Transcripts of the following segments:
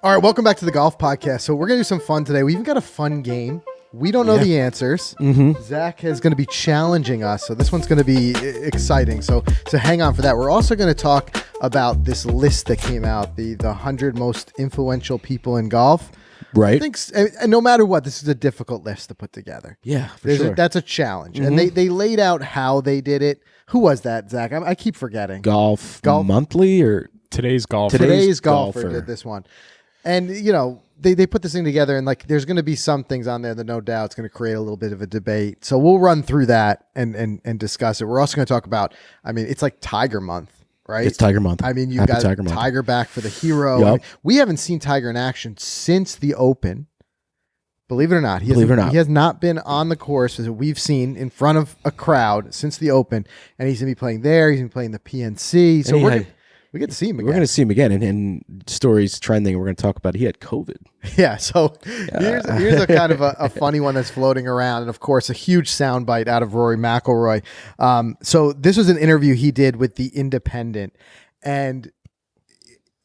All right, welcome back to the Golf Podcast. So we're going to do some fun today. We even got a fun game. We don't know the answers. Zach is going to be challenging us, so this one's going to be exciting. So hang on for that. We're also going to talk about this list that came out, the 100 most influential people in golf. Right. I think, and no matter what, this is a difficult list to put together. Yeah, for sure. That's a challenge. And they laid out how they did it. Who was that, Zach? I keep forgetting. Golf Monthly or Today's Golfer. Today's golfer did this one. And, you know, they put this thing together, and like there's going to be some things on there that no doubt it's going to create a little bit of a debate. So we'll run through that and discuss it. We're also going to talk about, I mean, it's like Tiger Month, right? It's Tiger Month. I mean, you've got Tiger back for the hero. Yep. I mean, we haven't seen Tiger in action since the Open. Believe it or not. He has not been on the course that we've seen in front of a crowd since the Open, and he's going to be playing there. He's going to be playing the PNC. So we get to see him again. We're going to see him again, and stories trending. We're going to talk about he had COVID. Yeah, so here's a kind of a funny one that's floating around, and of course a huge soundbite out of Rory McIlroy. So this was an interview he did with The Independent, and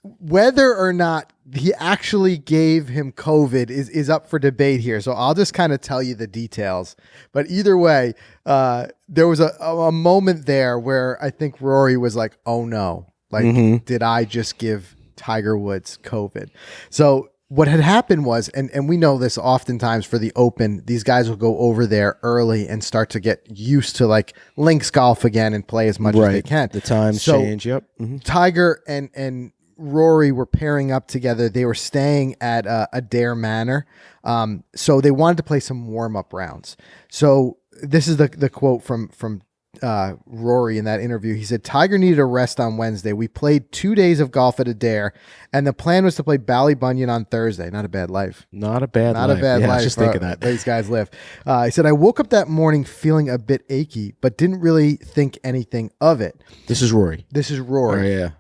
whether or not he actually gave him COVID is up for debate here. So I'll just kind of tell you the details. But either way, there was a moment there where I think Rory was like, oh no. Like, did I just give Tiger Woods COVID? So what had happened was, and we know this oftentimes for the Open, these guys will go over there early and start to get used to like links golf again and play as much as they can. The times change, yep. Tiger and Rory were pairing up together. They were staying at Adair Manor. So they wanted to play some warm-up rounds. So this is the quote from Rory in that interview. He said, Tiger needed a rest on Wednesday. We played 2 days of golf at Adair, and the plan was to play Ballybunion on Thursday. Not a bad life. Not a bad life. life. I was just thinking that. These guys live. He said, I woke up that morning feeling a bit achy, but didn't really think anything of it. This is Rory. Oh, yeah.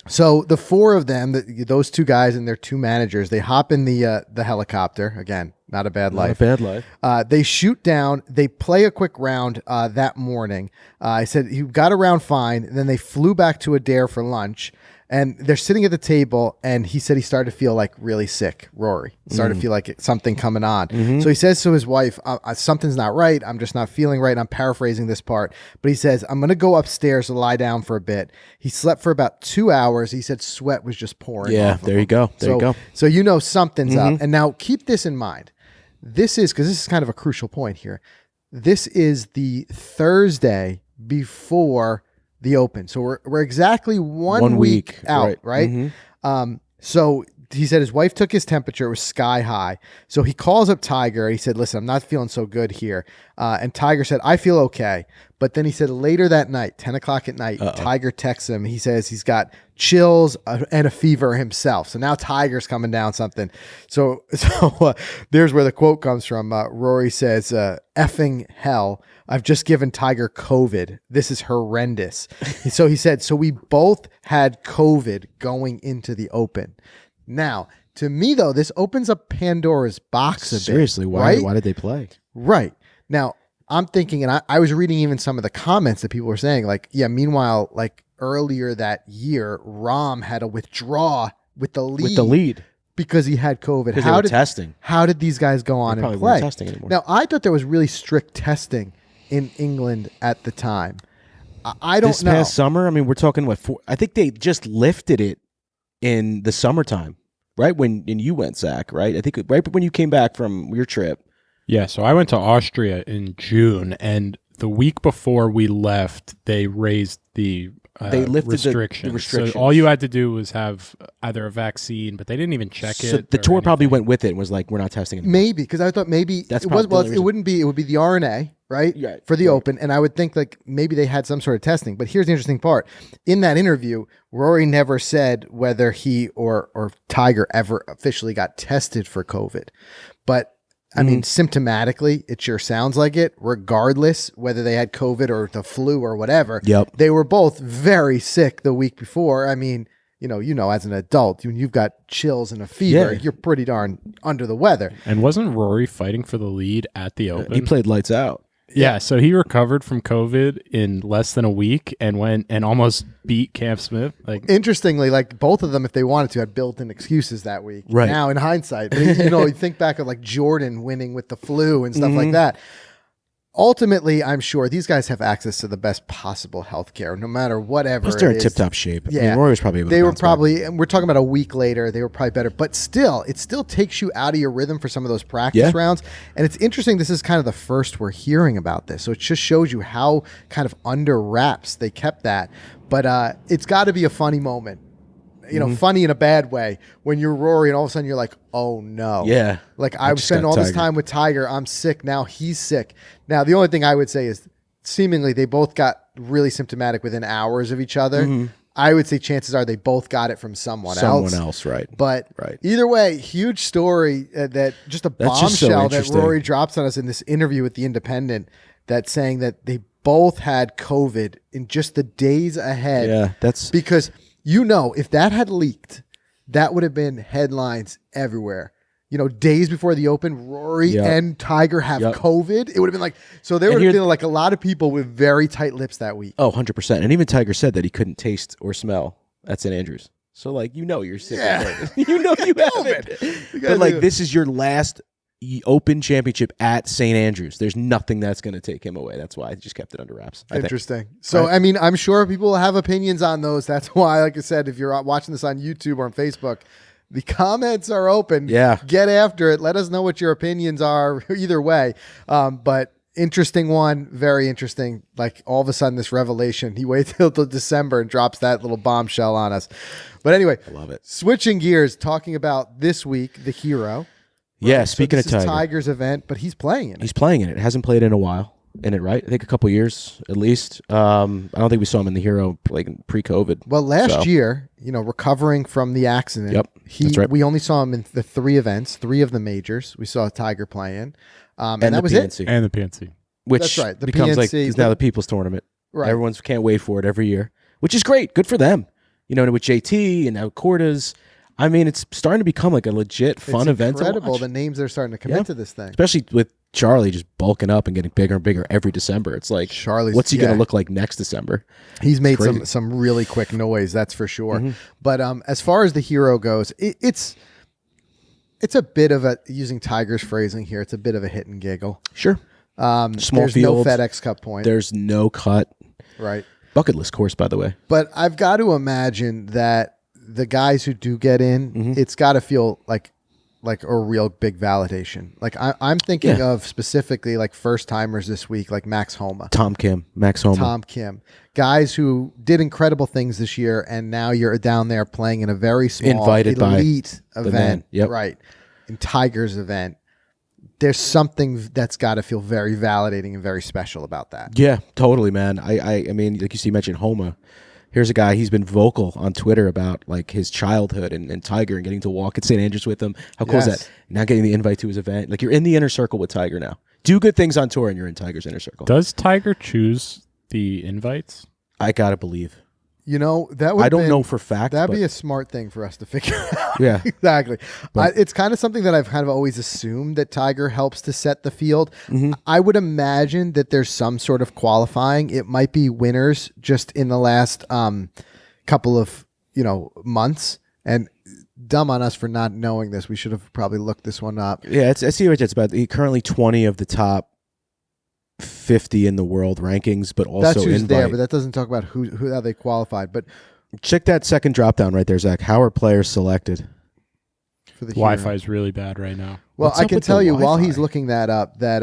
So the four of them, those two guys and their two managers, they hop in the helicopter. Again, not a bad life. Not a bad life. They shoot down. They play a quick round that morning. I said he got around fine. And then they flew back to Adair for lunch. And they're sitting at the table, and he said he started to feel like really sick, Rory. Started to feel like something coming on. So he says to his wife, something's not right. I'm just not feeling right. I'm paraphrasing this part. But he says, I'm going to go upstairs to lie down for a bit. He slept for about 2 hours. He said sweat was just pouring off of him. You go. There you go. So you know something's up. And now keep this in mind. This is, because this is kind of a crucial point here. This is the Thursday before the Open. So we're exactly one week out, right? So he said his wife took his temperature. It was sky high. So he calls up Tiger. He said, listen, I'm not feeling so good here. And Tiger said, I feel okay. But then he said later that night, 10 o'clock at night, Tiger texts him. He says he's got chills and a fever himself. So now Tiger's coming down something. So there's where the quote comes from. Rory says, effing hell. I've just given Tiger COVID. This is horrendous. So he said, so we both had COVID going into the Open. Now, to me, though, this opens up Pandora's box a bit. Seriously, why did they play? Right. Now, I'm thinking, and I was reading even some of the comments that people were saying, like, yeah, meanwhile, like earlier that year, Rahm had to withdraw with the lead. Because he had COVID. Because they were testing. How did these guys go on and play? Weren't testing anymore. Now, I thought there was really strict testing in England at the time. I don't know. This past summer, I mean, we're talking I think they just lifted it in the summertime, right? When you went, Zach, right? I think right when you came back from your trip. Yeah, so I went to Austria in June, and the week before we left, they raised the they lifted restrictions. The restrictions. So all you had to do was have either a vaccine, but they didn't even check it. So the tour probably went with it and was like, we're not testing anymore. Maybe, because I thought maybe that's it would be the RNA, right? For the Open. And I would think like maybe they had some sort of testing. But here's the interesting part. In that interview, Rory never said whether he or Tiger ever officially got tested for COVID. But I mean, symptomatically, it sure sounds like it, regardless whether they had COVID or the flu or whatever. Yep. They were both very sick the week before. I mean, you know, as an adult, when you've got chills and a fever, you're pretty darn under the weather. And wasn't Rory fighting for the lead at the Open? He played lights out. Yeah, so he recovered from COVID in less than a week and went and almost beat Cam Smith. Like, interestingly, like both of them, if they wanted to, had built-in excuses that week. Right. Now, in hindsight, you think back of like Jordan winning with the flu and stuff like that. Ultimately, I'm sure these guys have access to the best possible health care, no matter whatever. Plus, they're it in is. tip-top shape. Yeah. I mean, Rory was probably able to They were bounce back. probably, and we're talking about a week later, they were probably better. But still, it still takes you out of your rhythm for some of those practice rounds. And it's interesting, this is kind of the first we're hearing about this. So it just shows you how kind of under wraps they kept that. But it's got to be a funny moment. Funny in a bad way when you're Rory and all of a sudden you're like, oh no. Yeah. Like I just spent got all this Tiger. time with Tiger. I'm sick. Now he's sick. Now, the only thing I would say is seemingly they both got really symptomatic within hours of each other. I would say chances are they both got it from someone else. Right. But Right. either way, huge story that just a That's just so bombshell that interesting. Rory drops on us in this interview with The Independent that's saying that they both had COVID in just the days ahead. Yeah, that's... Because, if that had leaked, that would have been headlines everywhere. Days before the Open, Rory and Tiger have COVID. It would have been like, so there would have been like a lot of people with very tight lips that week. Oh, 100%. And even Tiger said that he couldn't taste or smell at St. Andrews. So, like, you're sick of COVID. You have it. But, like, this is your last Open championship at St. Andrews. There's nothing that's going to take him away. That's why I just kept it under wraps. Interesting. So, I mean, I'm sure people have opinions on those. That's why, like I said, if you're watching this on YouTube or on Facebook, the comments are open. Yeah. Get after it. Let us know what your opinions are either way. But interesting one, very interesting. Like all of a sudden this revelation, he waits till December and drops that little bombshell on us. But anyway, I love it. Switching gears, talking about this week, the Hero. Yeah, speaking this of Tiger. is Tiger's event, but he's playing in it. He's playing in it. Hasn't played in a while in it, right? I think a couple years at least. I don't think we saw him in the Hero like pre-COVID. Well, last year, recovering from the accident, Yep, that's right. we only saw him in the 3 events, 3 of the majors. We saw Tiger playing, and that was PNC, it. and the PNC. which That's right, the becomes like PNC, is now the People's Tournament. Right. Everyone's can't wait for it every year, which is great. Good for them. With JT and now Cordas. I mean, it's starting to become like a legit fun event. It's incredible the names they're starting to commit to this thing. Especially with Charlie just bulking up and getting bigger and bigger every December. It's like, what's he going to look like next December? He's made some really quick noise, that's for sure. But as far as the Hero goes, it's a bit of a, using Tiger's phrasing here, it's a bit of a hit and giggle. Sure. Small there's field. no FedEx Cup point. There's no cut. Right. Bucket list course, by the way. But I've got to imagine that the guys who do get in, it's got to feel like a real big validation. Like I'm thinking of specifically like first timers this week, like Max Homa, Max Homa, Tom Kim, guys who did incredible things this year, and now you're down there playing in a very small elite event, right? In Tiger's event, there's something that's got to feel very validating and very special about that. Yeah, totally, man. I mean, like you mentioned Homa. Here's a guy, he's been vocal on Twitter about like his childhood and Tiger and getting to walk at St. Andrews with him. How cool is that? Now getting the invite to his event. Like you're in the inner circle with Tiger now. Do good things on tour and you're in Tiger's inner circle. Does Tiger choose the invites? I got to believe. That would I don't know for fact. That'd be a smart thing for us to figure out. Yeah. Exactly. It's kind of something that I've kind of always assumed that Tiger helps to set the field. I would imagine that there's some sort of qualifying. It might be winners just in the last couple of months. And dumb on us for not knowing this. We should have probably looked this one up. Yeah, I see what it's about. He currently 20 of the top 50 in the world rankings, but also that's who's invite. there, but that doesn't talk about how they qualified. But check that second drop down right there, Zach. How are players selected? For the Wi-Fi is really bad right now. Well, What's I up can with tell the you while Wi-Fi? he's looking that up that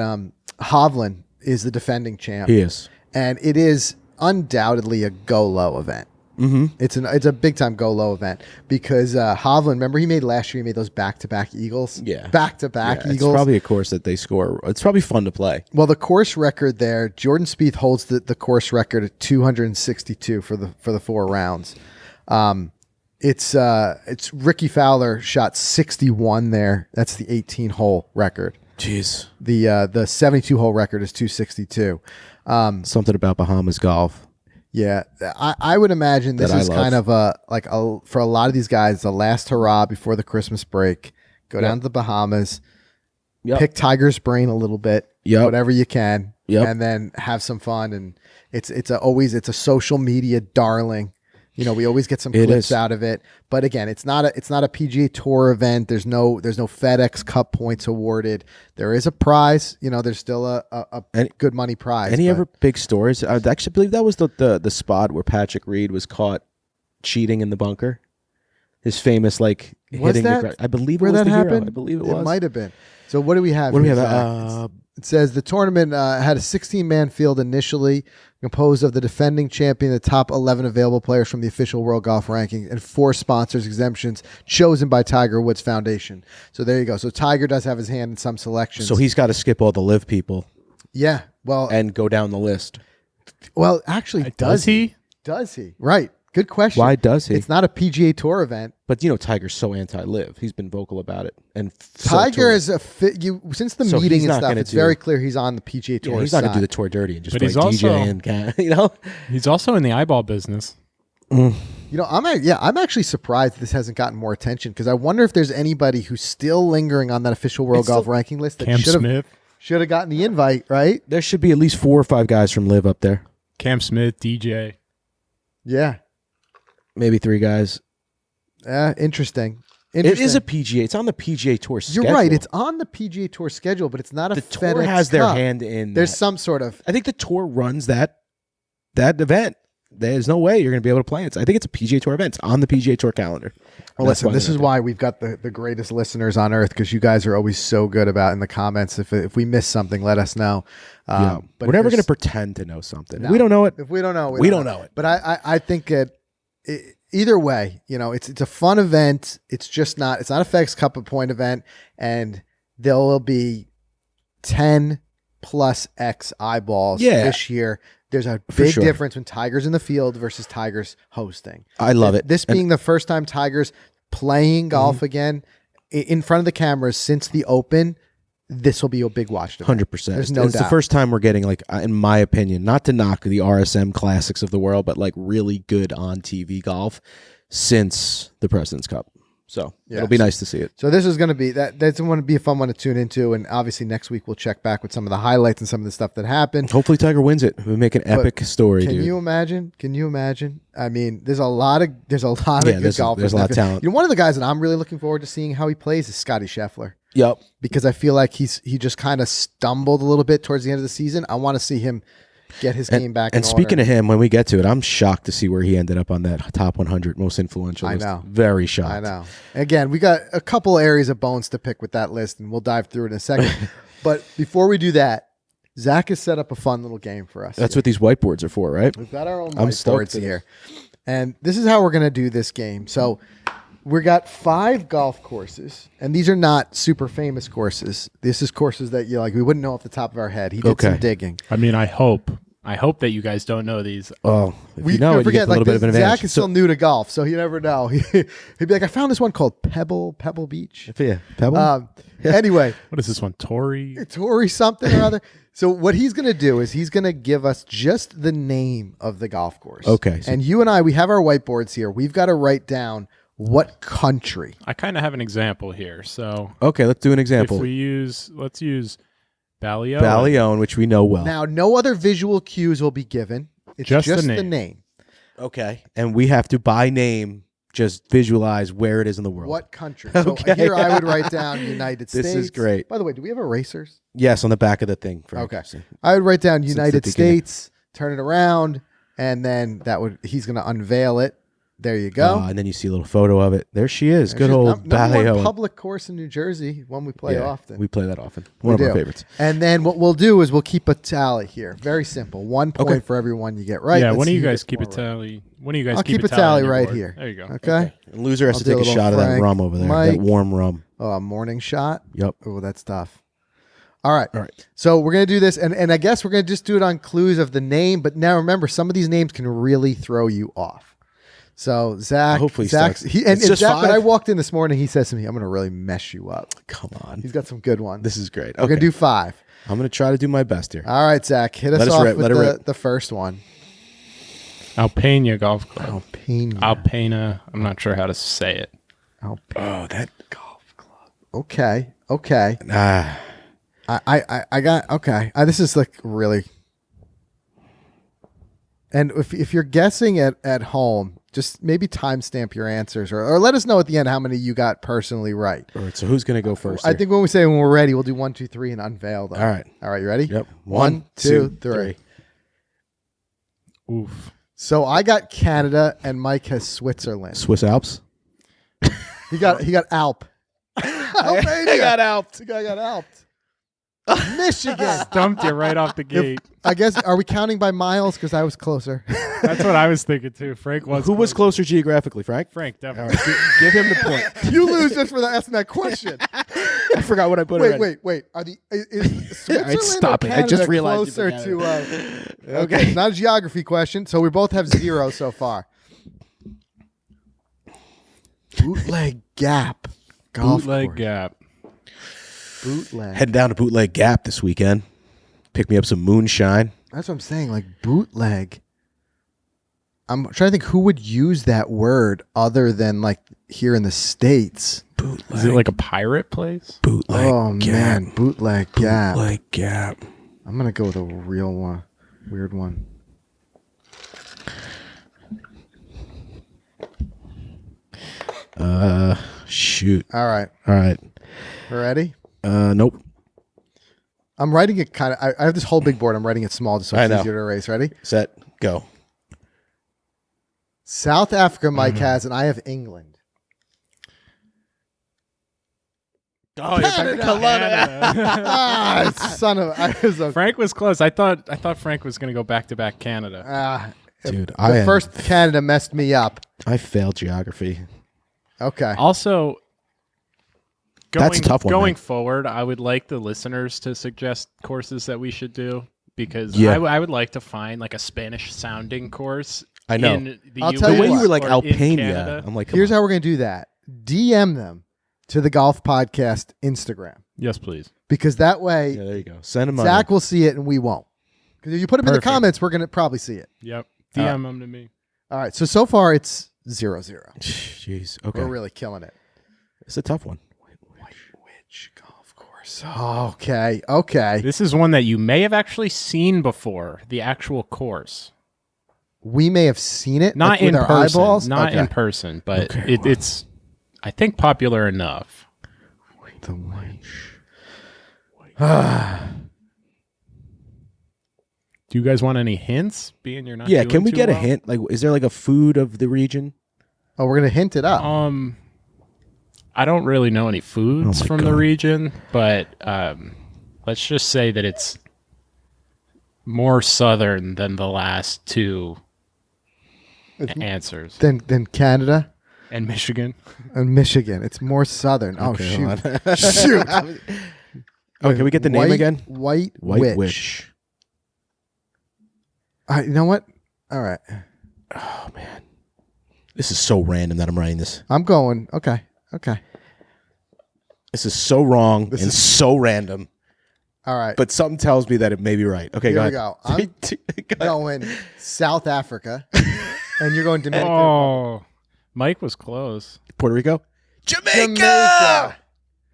Hovland is the defending champ. He is. And it is undoubtedly a go low event. It's a big time go low event because Hovland, remember he made last year, he made those back-to-back eagles. Yeah. Back-to-back Yeah, eagles. It's probably a course that they score. It's probably fun to play. Well, the course record there, Jordan Spieth holds the course record at 262 for the 4 rounds. It's Ricky Fowler shot 61 there. That's the 18-hole record. Jeez. The 72-hole record is 262. Something about Bahamas golf. Yeah, I would imagine this is kind of for a lot of these guys, the last hurrah before the Christmas break. Go down to the Bahamas, pick Tiger's brain a little bit, whatever you can. and then have some fun. And it's a social media darling. You know, we always get some clips out of it. But again, it's not a PGA Tour event. There's no FedEx Cup points awarded. There is a prize. You know, there's still a good money prize. Any other big stories? I actually believe that was the spot where Patrick Reed was caught cheating in the bunker. His famous hitting the I believe where it was that the happened. Hero. I believe it was. It might have been. So what do we have? What do we here, have? It says the tournament had a 16-man field initially, composed of the defending champion, the top 11 available players from the official World Golf Rankings, and 4 sponsors exemptions chosen by Tiger Woods Foundation. So there you go. So Tiger does have his hand in some selections. So he's got to skip all the live people. Yeah. Well, and go down the list. Well, actually, does he? Does he? Right. Good question. Why does he? It's not a PGA Tour event. But you know, Tiger's so anti-live. He's been vocal about it. And Tiger is since the meeting and stuff. It's very clear he's on the PGA Tour. He's not going to do the tour dirty and just but he's DJ and you know. He's also in the eyeball business. You know, I'm actually surprised this hasn't gotten more attention because I wonder if there's anybody who's still lingering on that official World Golf Ranking list that Cam Smith should have gotten the invite. Right? There should be at least 4 or 5 guys from Live up there. Cam Smith, DJ. Yeah. Maybe 3 guys. Interesting. It is a PGA. It's on the PGA Tour schedule. You're right. It's on the PGA Tour schedule, but it's not a FedEx Tour has their Cup. hand in. There's some sort of. I think the tour runs that event. There's no way you're going to be able to play it. I think it's a PGA Tour event. It's on the PGA Tour calendar. Well, listen, this is why we've got the greatest listeners on earth because you guys are always so good about in the comments. If we miss something, let us know. But we're never going to pretend to know something. No, we don't know it. If we don't know, we don't know it. But I think that either way, you know, it's a fun event. It's not a FedEx Cup of Point event, and there will be 10 plus X eyeballs this year. There's a big difference when Tiger's in the field versus Tiger's hosting. I love it. This being the first time Tiger's playing golf again in front of the cameras since the Open, this will be a big watch. 100%. There's no doubt. It's the first time we're getting, in my opinion, not to knock the RSM classics of the world, but really good on TV golf since the President's Cup. So it'll be nice to see it. So this is going to be that's going to be a fun one to tune into, and obviously next week we'll check back with some of the highlights and some of the stuff that happened. Hopefully Tiger wins it. We'll make an epic story. Can you imagine? I mean, there's a lot of good golfers. There's a lot of talent. You know, one of the guys that I'm really looking forward to seeing how he plays is Scotty Scheffler. Yep. Because I feel like he just kind of stumbled a little bit towards the end of the season. I want to see him get his game back. And speaking of him, when we get to it, I'm shocked to see where he ended up on that top 100 most influential list. I know. Very shocked. I know. Again, we got a couple areas of bones to pick with that list, and we'll dive through it in a second. But before we do that, Zach has set up a fun little game for us. That's what these whiteboards are for, right? We've got our own whiteboards here. And this is how we're going to do this game. So we got 5 golf courses, and these are not super famous courses. This is courses that we wouldn't know off the top of our head. He did some digging. I mean, I hope that you guys don't know these. Oh, if you know it, you get a little bit of an advantage. Zach is still new to golf, so you never know. He'd be like, I found this one called Pebble Beach. Yeah, Pebble. Anyway. What is this one? Tory something or other. So what he's going to do is he's going to give us just the name of the golf course. Okay. And you and I, we have our whiteboards here. We've got to write down what country. I kind of have an example here. So okay, let's do an example. Let's use Balliol. Balliol, which we know well. Now, no other visual cues will be given. It's just the name. Okay. And we have to, by name, just visualize where it is in the world. What country? So here I would write down United States. This is great. By the way, do we have erasers? Yes, on the back of the thing. Okay. I would write down United States, turn it around, and then he's going to unveil it. There you go. And then you see a little photo of it. There she is. Good old Balliol. One public course in New Jersey, one we play often. We play that often. One of our favorites. And then what we'll do is we'll keep a tally here. Very simple. 1 point for everyone you get right. Yeah, one of you guys keep a tally. I'll keep a tally right here. There you go. Okay. And loser has to take a shot of that rum over there. That warm rum. Oh, a morning shot? Yep. Oh, that's tough. All right. So we're going to do this, and I guess we're going to just do it on clues of the name. But now remember, some of these names can really throw you off. So Zach, when I walked in this morning, he says to me, "I'm going to really mess you up." Come on, he's got some good ones. This is great. We're going to do 5. I'm going to try to do my best here. All right, Zach, hit us off with the first one. Alpena Golf Club. Alpena. I'm not sure how to say it. Oh, that golf club. Okay. I got okay. This is like really. And if you're guessing at home, just maybe timestamp your answers or let us know at the end how many you got personally right. All right, so who's going to go first? I think when we're ready, we'll do 1, 2, 3 and unveil them. All right. All right, you ready? Yep. 1, 2, 3. Oof. So I got Canada and Mike has Switzerland. Swiss Alps. He got Alp. I got Alps. The guy got Alped. Michigan. Stumped you right off the gate. I guess, are we counting by miles? Because I was closer. That's what I was thinking too. Frank was. Who was closer geographically, Frank? Frank, All definitely. right, give him the point. You lose just for asking that question. I forgot what I put. Wait. Are is Switzerland All right, stop or it. I just Canada realized you closer forgot to? Okay, it's not a geography question. So we both have 0 so far. Bootleg Gap. Golf Bootleg course. Gap. Bootleg. Heading down to Bootleg Gap this weekend. Pick me up some moonshine. That's what I'm saying. Like bootleg. I'm trying to think who would use that word other than like here in the States. Bootleg. Is it like a pirate place? Bootleg Oh Gap. man, Bootleg Gap. Bootleg Gap. I'm gonna go with a real one, weird one. Shoot. All right, We're ready? Nope. I'm writing it kind of. I have this whole big board. I'm writing it small just so I it's know. easier to erase. Ready? Set. Go. South Africa, Mike has, and I have England. Oh, you're back to Ah, son of! I was a, Frank was close. I thought Frank was going to go back-to-back Canada. Dude, the first Canada messed me up. I failed geography. Okay. Also, That's a tough one, Going man. forward, I would like the listeners to suggest courses that we should do because Yeah. I would like to find like a Spanish-sounding course. I know. In the I'll US tell The way you you were like or in Alpena, Canada. I'm like, come Here's on. how we're gonna do that. DM them to the Golf Podcast Instagram Yes, please. because that way Yeah, there you go. Send them Zach will see it and we won't. Because if you put them in the Perfect. comments, we're gonna probably see it. Yep. DM them to me. All right. So far it's 0-0. Jeez. Okay. We're really killing it. It's a tough one. Which golf course? Okay. This is one that you may have actually seen before, the actual course. We may have seen it, Not like, in with our person. eyeballs. Not Okay. in person, but Okay, it's, I think, popular enough. The Winch. Do you guys want any hints? Being you're not. Yeah, doing can we too get a well? hint? Like, is there like a food of the region? Oh, we're gonna hint it up. I don't really know any foods Oh my from the God. region, but let's just say that it's more southern than the last two answers. Then Canada And Michigan. and Michigan. It's more southern. Oh Okay, shoot. hold on. Shoot. Oh, can we get the name again? White White Witch. Witch. You know what? All right. Oh man, this is so random that I'm writing this. I'm going. Okay. This is so wrong This and is- so random. All right. But something tells me that it may be right. Okay, Here go we ahead. go. I'm going South Africa, and you're going Dominican. Oh, Mike was close. Puerto Rico, Jamaica.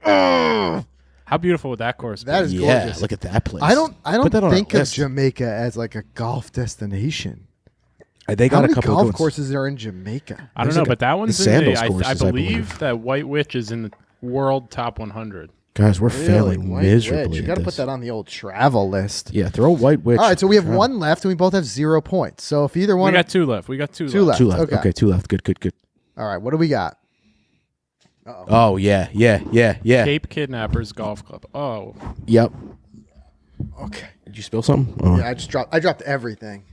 How beautiful would that course be? That is yeah, gorgeous. look at that place. I don't Put that on think our of list. Jamaica as like a golf destination. They How got a many couple golf of good ones. courses are in Jamaica? I don't There's know, like but that one's the in the, Sandals I courses, I believe believe. that White Witch is in the world top 100. Guys, we're failing White miserably. Witch. You at got to put this. that on the old travel list. Yeah, throw White Witch. All right, so we have Travel. one left, and we both have 0 points. So if either We one, got two left. We got two Two left. left. Two left. Okay. Okay, two left. Good. all right, what do we got? Oh yeah. Cape Kidnappers Golf Club. Oh, Yep. Okay, Did you spill something? Oh. yeah, I dropped everything.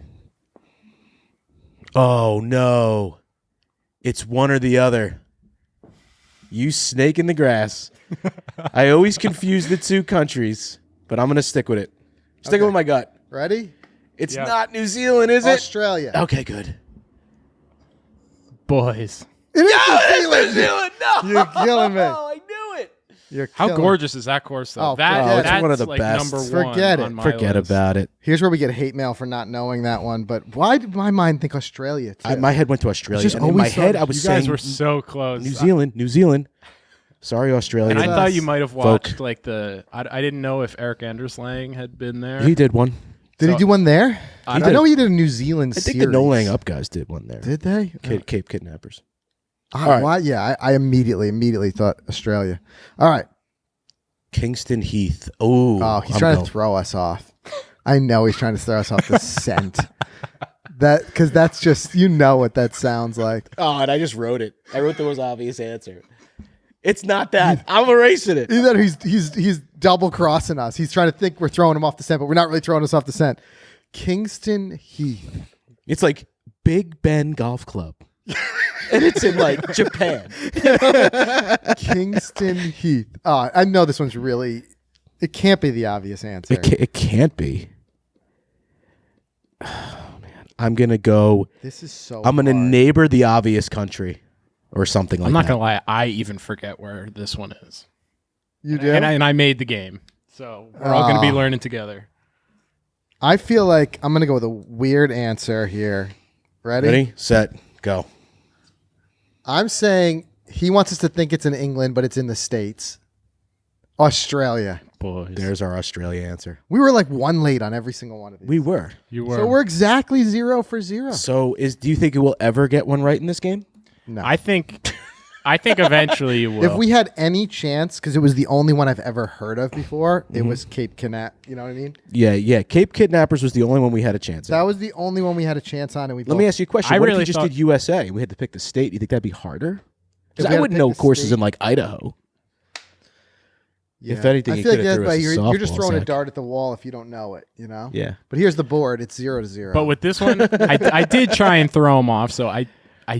Oh no, it's one or the other. You snake in the grass. I always confuse the two countries, but I'm gonna stick with it. Sticking Okay. with my gut. Ready? It's Yeah. not New Zealand, is it? Australia. Okay, good. boys. It is New Zealand. No, You're killing me. I knew it. You're How killing me. gorgeous is that course, though? Oh, forget it. That's It's one of the like best. number one. Forget it. On my Forget list. about it. Here's where we get hate mail for not knowing that one. But why did my mind think Australia? Too? My head went to Australia, just and in my always head thought I was You guys saying were so close. New Zealand. Sorry, Australia. And I Yes. thought you might have Folk. watched like I didn't know if Eric Anderslang had been there. He did one. Did he So- do one there? I I did. know he did a New Zealand I think series. the No Laying Up guys did one there. Did they? Cape Kidnappers. Ah, All right. why? Yeah, I immediately thought Australia. All right. Kingston Heath. Oh, He's trying to throw us off. I know he's trying to throw us off the scent. Because that's just, you know what that sounds like. Oh, and I just wrote it. I wrote the most obvious answer. It's not that. I'm erasing it. Either he's double crossing us. He's trying to think we're throwing him off the scent, but we're not really throwing us off the scent. Kingston Heath. It's like Big Ben Golf Club. And it's in like Japan. Kingston Heath. I know this one's really, it can't be the obvious answer. It can't be. Oh, man. I'm going to go. This is so I'm going to hard. neighbor the obvious country or something like I'm that. not gonna lie, I even forget where this one is. You do? And I made the game, so we're all gonna be learning together. I feel like I'm going to go with a weird answer here. Ready, set, go. I'm saying he wants us to think it's in England, but it's in the States. Australia. Boys, There's our Australia answer. We were like one late on every single one of these. We were. you were. So we're exactly 0 for 0. So do you think it will ever get one right in this game? No. I think eventually you will. If we had any chance, because it was the only one I've ever heard of before, it was Cape Canaveral. You know what I mean? Yeah. Cape Kidnappers was the only one we had a chance at. That was the only one we had a chance on, and we. Let me ask you a question. I What really if you just thought- did USA? We had to pick the state. You think that'd be harder? If Because we had I to wouldn't pick know the courses state- in like Idaho. Yeah. If anything, I you feel like could've that's threw why us a you're just softball, throwing a Zach. dart at the wall if you don't know it. You know. Yeah. But here's the board. It's 0 to 0. But with this one, I did try and throw him off. So I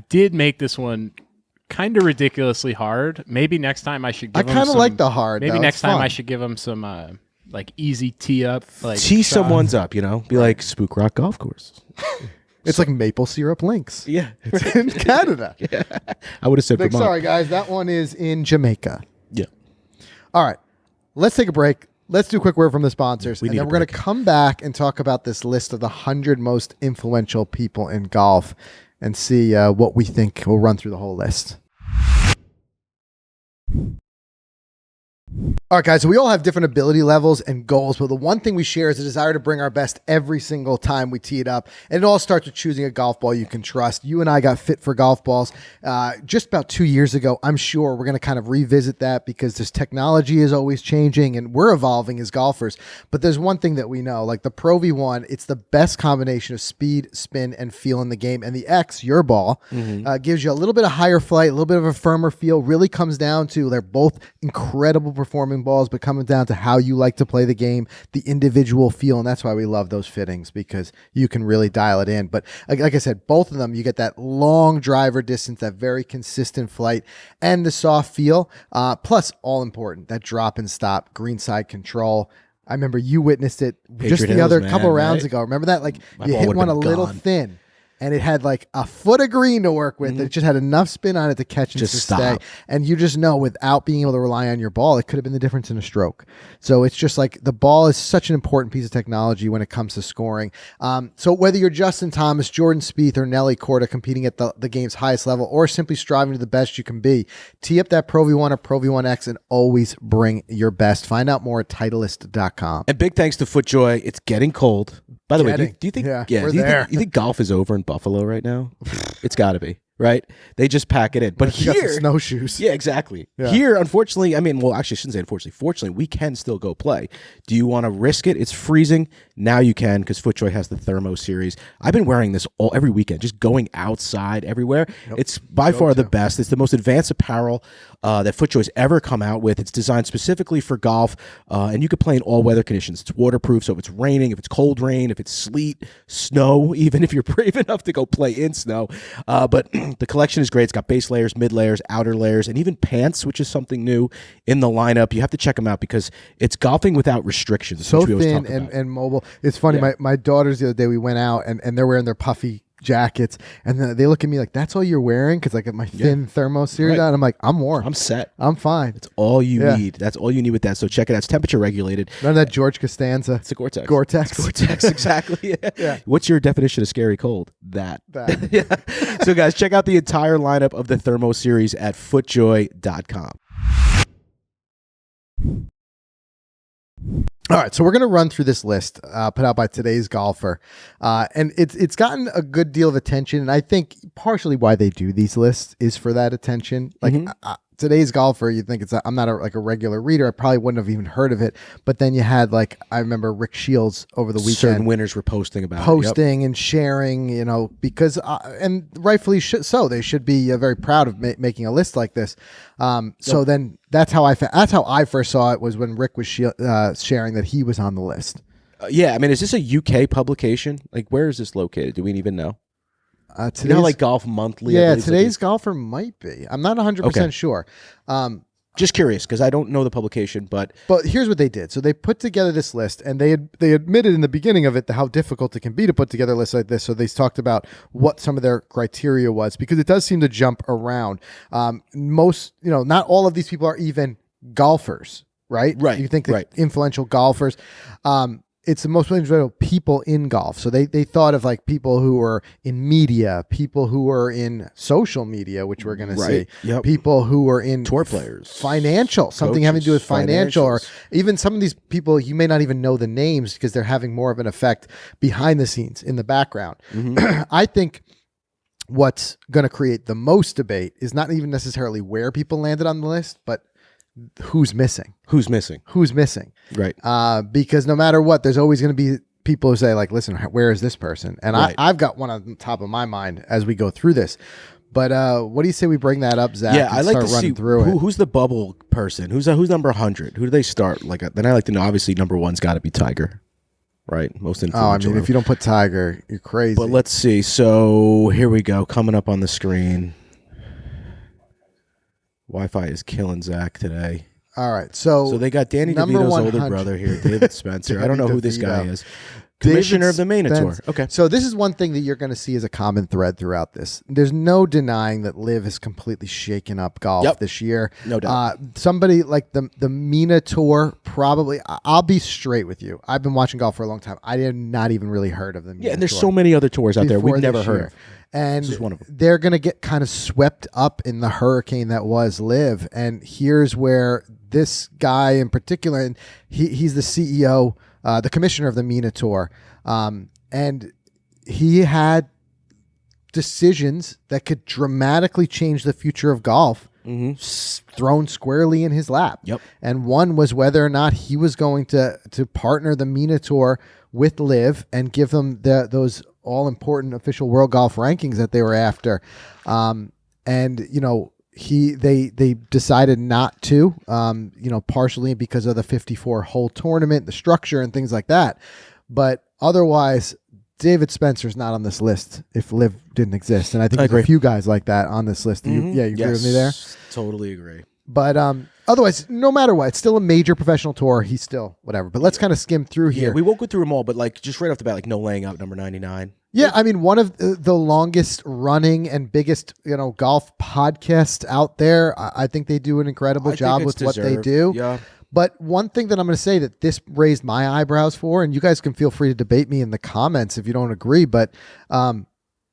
did make this one kind of ridiculously hard. Maybe next time I should. I Give him kind of some- like the hard. Maybe though. next It's time fun. I should give him some like easy tee up. Like Tee shots. someone's up, you know? Be like Spook Rock Golf Course. It's like maple syrup links. Yeah. It's in Canada. I would have said Like, Vermont. sorry, guys. That one is in Jamaica. Yeah. All right. Let's take a break. Let's do a quick word from the sponsors. We And need then a we're going to break. come back and talk about this list of the 100 most influential people in golf and see what we think. We'll run through the whole list. All right, guys, so we all have different ability levels and goals, but the one thing we share is a desire to bring our best every single time we tee it up. And it all starts with choosing a golf ball you can trust. You and I got fit for golf balls just about 2 years ago. I'm sure we're going to kind of revisit that because this technology is always changing and we're evolving as golfers. But there's one thing that we know, like the Pro V1, it's the best combination of speed, spin, and feel in the game. And the X, your ball, gives you a little bit of higher flight, a little bit of a firmer feel. Really comes down to they're both incredible performing balls, but coming down to how you like to play the game, the individual feel, and that's why we love those fittings because you can really dial it in. But like I said, both of them, you get that long driver distance, that very consistent flight, and the soft feel. Plus, all important, that drop and stop, greenside control. I remember you witnessed it just Patriot the other Hills, couple man, rounds right? ago. Remember that? Like My you ball hit would've one a been little gone. thin. And it had like a foot of green to work with. It just had enough spin on it to catch and Just to stop. stay. And you just know without being able to rely on your ball, it could have been the difference in a stroke. So it's just like the ball is such an important piece of technology when it comes to scoring. So whether you're Justin Thomas, Jordan Spieth, or Nelly Korda competing at the game's highest level, or simply striving to the best you can be, tee up that Pro V1 or Pro V1X and always bring your best. Find out more at Titleist.com. And big thanks to FootJoy. It's getting cold. By the way, Getting. do you think Yeah, do we're you there. think, you think golf is over in Buffalo right now? It's got to be, right? They just pack it in. But You got some here, snowshoes. yeah, exactly. Yeah. Here, unfortunately, I mean, well, actually, I shouldn't say unfortunately. Fortunately, we can still go play. Do you want to risk it? It's freezing. Now you can because FootJoy has the Thermo series. I've been wearing this every weekend, just going outside everywhere. It's by far the best. It's the most advanced apparel that FootJoy's ever come out with. It's designed specifically for golf, and you can play in all weather conditions. It's waterproof, so if it's raining, if it's cold rain, if it's sleet, snow, even if you're brave enough to go play in snow. But the collection is great. It's got base layers, mid layers, outer layers, and even pants, which is something new in the lineup. You have to check them out because it's golfing without restrictions. So which we always thin talk about. and mobile. It's funny. Yeah. My daughters the other day we went out and they're wearing their puffy jackets and then they look at me like that's all you're wearing because I got my thin thermo series Right. on. I'm like I'm warm. I'm set. I'm fine. That's all you Yeah. need. That's all you need with that. So check it out. It's temperature regulated. None of that George Costanza. It's a Gore-Tex. Gore-Tex. Gore-Tex, exactly. Yeah. What's your definition of scary cold? That. That. Yeah. So guys, check out the entire lineup of the Thermo series at footjoy.com. All right, so we're going to run through this list put out by Today's Golfer, and it's gotten a good deal of attention, and I think partially why they do these lists is for that attention. Like Today's Golfer, you think I'm not a regular reader, I probably wouldn't have even heard of it, but then you had I remember Rick Shields over the weekend. Certain winners were posting about and sharing, because and rightfully so, they should be very proud of making a list like this. So then that's how I first saw it, was when Rick was sharing that he was on the list. Yeah, I mean, is this a UK publication? Like, where is this located? Do we even know? Like Golf Monthly? Yeah, Today's Golfer might be. I'm not 100% sure. Just curious, because I don't know the publication, but here's what they did. So they put together this list, and they admitted in the beginning of it how difficult it can be to put together a list like this. So they talked about what some of their criteria was, because it does seem to jump around. Most, not all of these people are even golfers, right? Right. You think influential golfers. It's the most influential people in golf. So they thought of people who are in media, people who are in social media, which we're going to see, people who are in tour players, financial, something having to do with financial, or even some of these people you may not even know the names because they're having more of an effect behind the scenes in the background. I think what's going to create the most debate is not even necessarily where people landed on the list, but who's missing. Right. Because no matter what, there's always going to be people who say listen, where is this person? And I've got one on the top of my mind as we go through this. But what do you say we bring that up, Zach? Yeah, I like to see who's the bubble person. Who's number 100? Who do they start? Then I like to know, obviously, number one's got to be Tiger. Right? Most influential. I mean, if you don't put Tiger, you're crazy. But let's see. So here we go. Coming up on the screen. Wi-Fi is killing Zach today. All right, so they got Danny DeVito's older brother here, David Spencer. I don't know who this guy is. Commissioner of the Minotaur. Okay. So this is one thing that you're going to see as a common thread throughout this. There's no denying that LIV has completely shaken up golf this year. No doubt. Somebody like the Minotaur, probably. I'll be straight with you. I've been watching golf for a long time. I had not even really heard of them. Yeah, and there's so many other tours out there we've never heard of. And they're going to get kind of swept up in the hurricane that was LIV. And here's where this guy in particular, and he's the CEO, the commissioner of the Minotaur, and he had decisions that could dramatically change the future of golf thrown squarely in his lap. Yep. And one was whether or not he was going to partner the Minotaur with LIV and give them those all-important official world golf rankings that they were after. And they decided not to, partially because of the 54-hole tournament, the structure, and things like that. But otherwise, David Spencer's not on this list if LIV didn't exist. And I think there's a few guys like that on this list. You agree with me there? Totally agree. But otherwise, no matter what, it's still a major professional tour. He's still whatever. But let's kind of skim through here. Yeah, we won't go through them all, but just right off the bat, no laying out number 99. Yeah, I mean, one of the longest running and biggest, golf podcasts out there. I think they do an incredible job with what they do. Yeah. But one thing that I'm going to say that this raised my eyebrows for, and you guys can feel free to debate me in the comments if you don't agree, but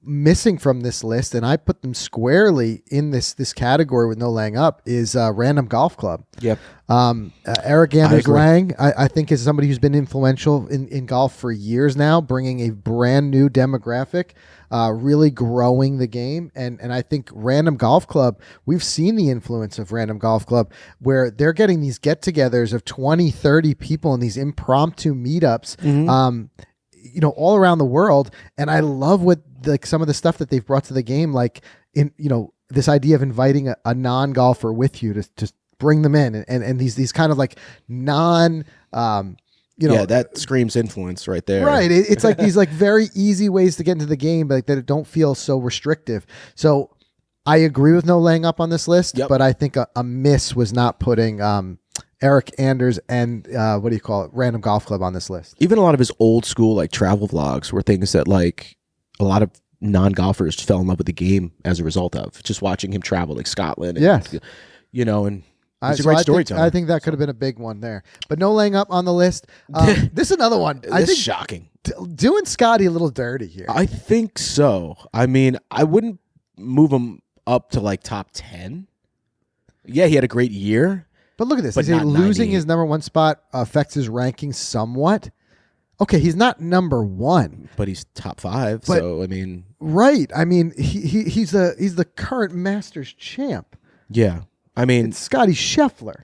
missing from this list, and I put them squarely in this category with no laying up, is Random Golf Club. Yep. Eric Anders Lang, I think, is somebody who's been influential in golf for years now, bringing a brand new demographic, really growing the game. And I think Random Golf Club, we've seen the influence of Random Golf Club, where they're getting these get-togethers of 20, 30 people in these impromptu meetups, all around the world. And I love what some of the stuff that they've brought to the game, this idea of inviting a non-golfer with you to bring them in, and these kind of non that screams influence right there. Right. It's like these very easy ways to get into the game, but that it don't feel so restrictive. So I agree with no laying up on this list, but I think a miss was not putting Eric Anders and Random Golf Club on this list. Even a lot of his old school travel vlogs were things that a lot of non-golfers fell in love with the game as a result of just watching him travel, Scotland. And, and he's a great storyteller. I think that could have been a big one there. But no laying up on the list. This is another one. I think shocking. Doing Scotty a little dirty here. I think so. I mean, I wouldn't move him up to top 10. Yeah, he had a great year. But look at this. But He's not losing 98. his number one spot affects his ranking somewhat. Okay, he's not number one, but he's top 5. But- So I mean, right? I mean, he's the current Masters champ. yeah. I mean, It's Scotty Scheffler.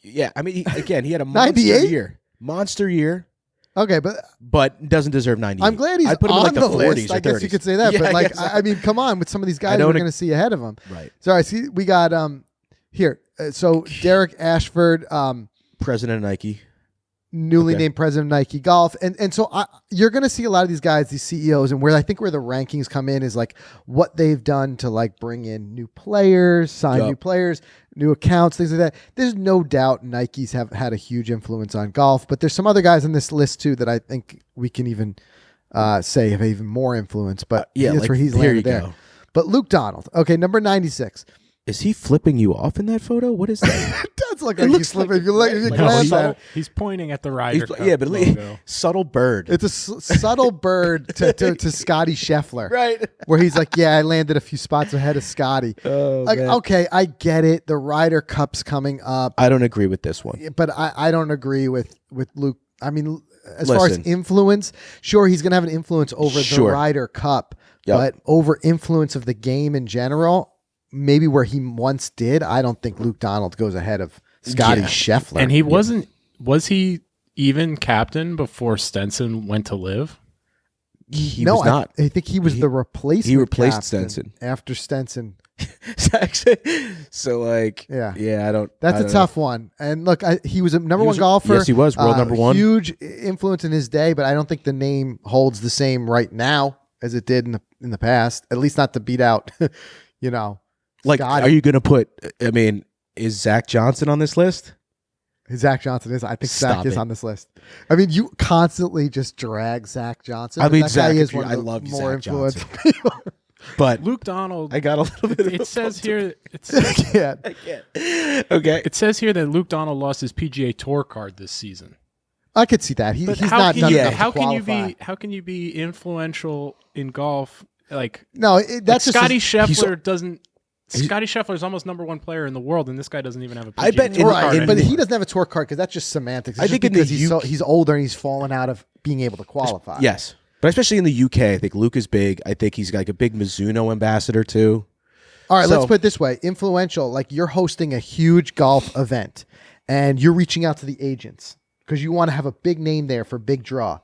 yeah. I mean, he had a monster 98? year. Monster year. Okay, But doesn't deserve 98. I'm glad he's I'd put him on in like the 40s list. or I guess 30s. you could say that, Yeah, but like, exactly. I mean, come on, with some of these guys don't we're ag- going to see ahead of him. Right. So I see we got here. So Derek Ashford, President of Nike. newly Okay. named president of Nike Golf, and so you're going to see a lot of these guys, these CEOs, and where I think where the rankings come in is like what they've done to like bring in new players, sign Yup. new players, new accounts, things like that. There's no doubt Nikes have had a huge influence on golf, but there's some other guys on this list too that I think we can even say have even more influence. But Yeah, that's like, where he's here you landed there. go. But Luke Donald, okay, number 96. Is he flipping you off in that photo? What is that? It does look It like looks he's flipping. like- if you look, if you like glance a at it, He's pointing at the Ryder Cup yeah, but logo. subtle bird. it's a subtle bird to Scotty Scheffler. right. Where he's like, yeah, I landed a few spots ahead of Scotty. Oh, Like, man. okay, I get it. The Ryder Cup's coming up, I don't agree with this one. but I don't agree with Luke. I mean, as far as Listen. influence, sure, he's going to have an influence over the Sure. Ryder Cup, Yep. but over influence of the game in general, maybe where he once did, I don't think Luke Donald goes ahead of Scotty Yeah. Scheffler. And he wasn't. Was he even captain before Stenson went to live? He no, was not. I think he was the replacement. he replaced captain Stenson. after Stenson. So like, Yeah. I don't. That's I a don't tough one. And look, he was a number He one was a- golfer. yes, he was, world number one. Huge influence in his day, but I don't think the name holds the same right now as it did in the past. At least not to beat out, Like, Scotty. are you going to put? I mean, is Zach Johnson on this list? Zach Johnson is. I think Stop Zach is it. on this list. I mean, you constantly just drag Zach Johnson. I but mean, that Zach, guy is if you- one I of the love more Zach influential people. But Luke Donald. I got a little bit. Of It says here. Yeah. Okay. It says here that Luke Donald lost his PGA Tour card this season. I could see that. He's But not done enough how to can you qualify. be? How can you be influential in golf? Like No, that's just Scotty a- Scheffler doesn't. Scotty Scheffler is almost number one player in the world, and this guy doesn't even have a PGA I bet Tour in- card Right, but anymore. he doesn't have a tour card because that's just semantics. It's I just think in the because he's older and he's fallen out of being able to qualify. Yes, but especially in the UK, I think Luke is big. I think he's like a big Mizuno ambassador too. All right, So- let's put it this way. Influential, like you're hosting a huge golf event and you're reaching out to the agents because you want to have a big name there for big draw.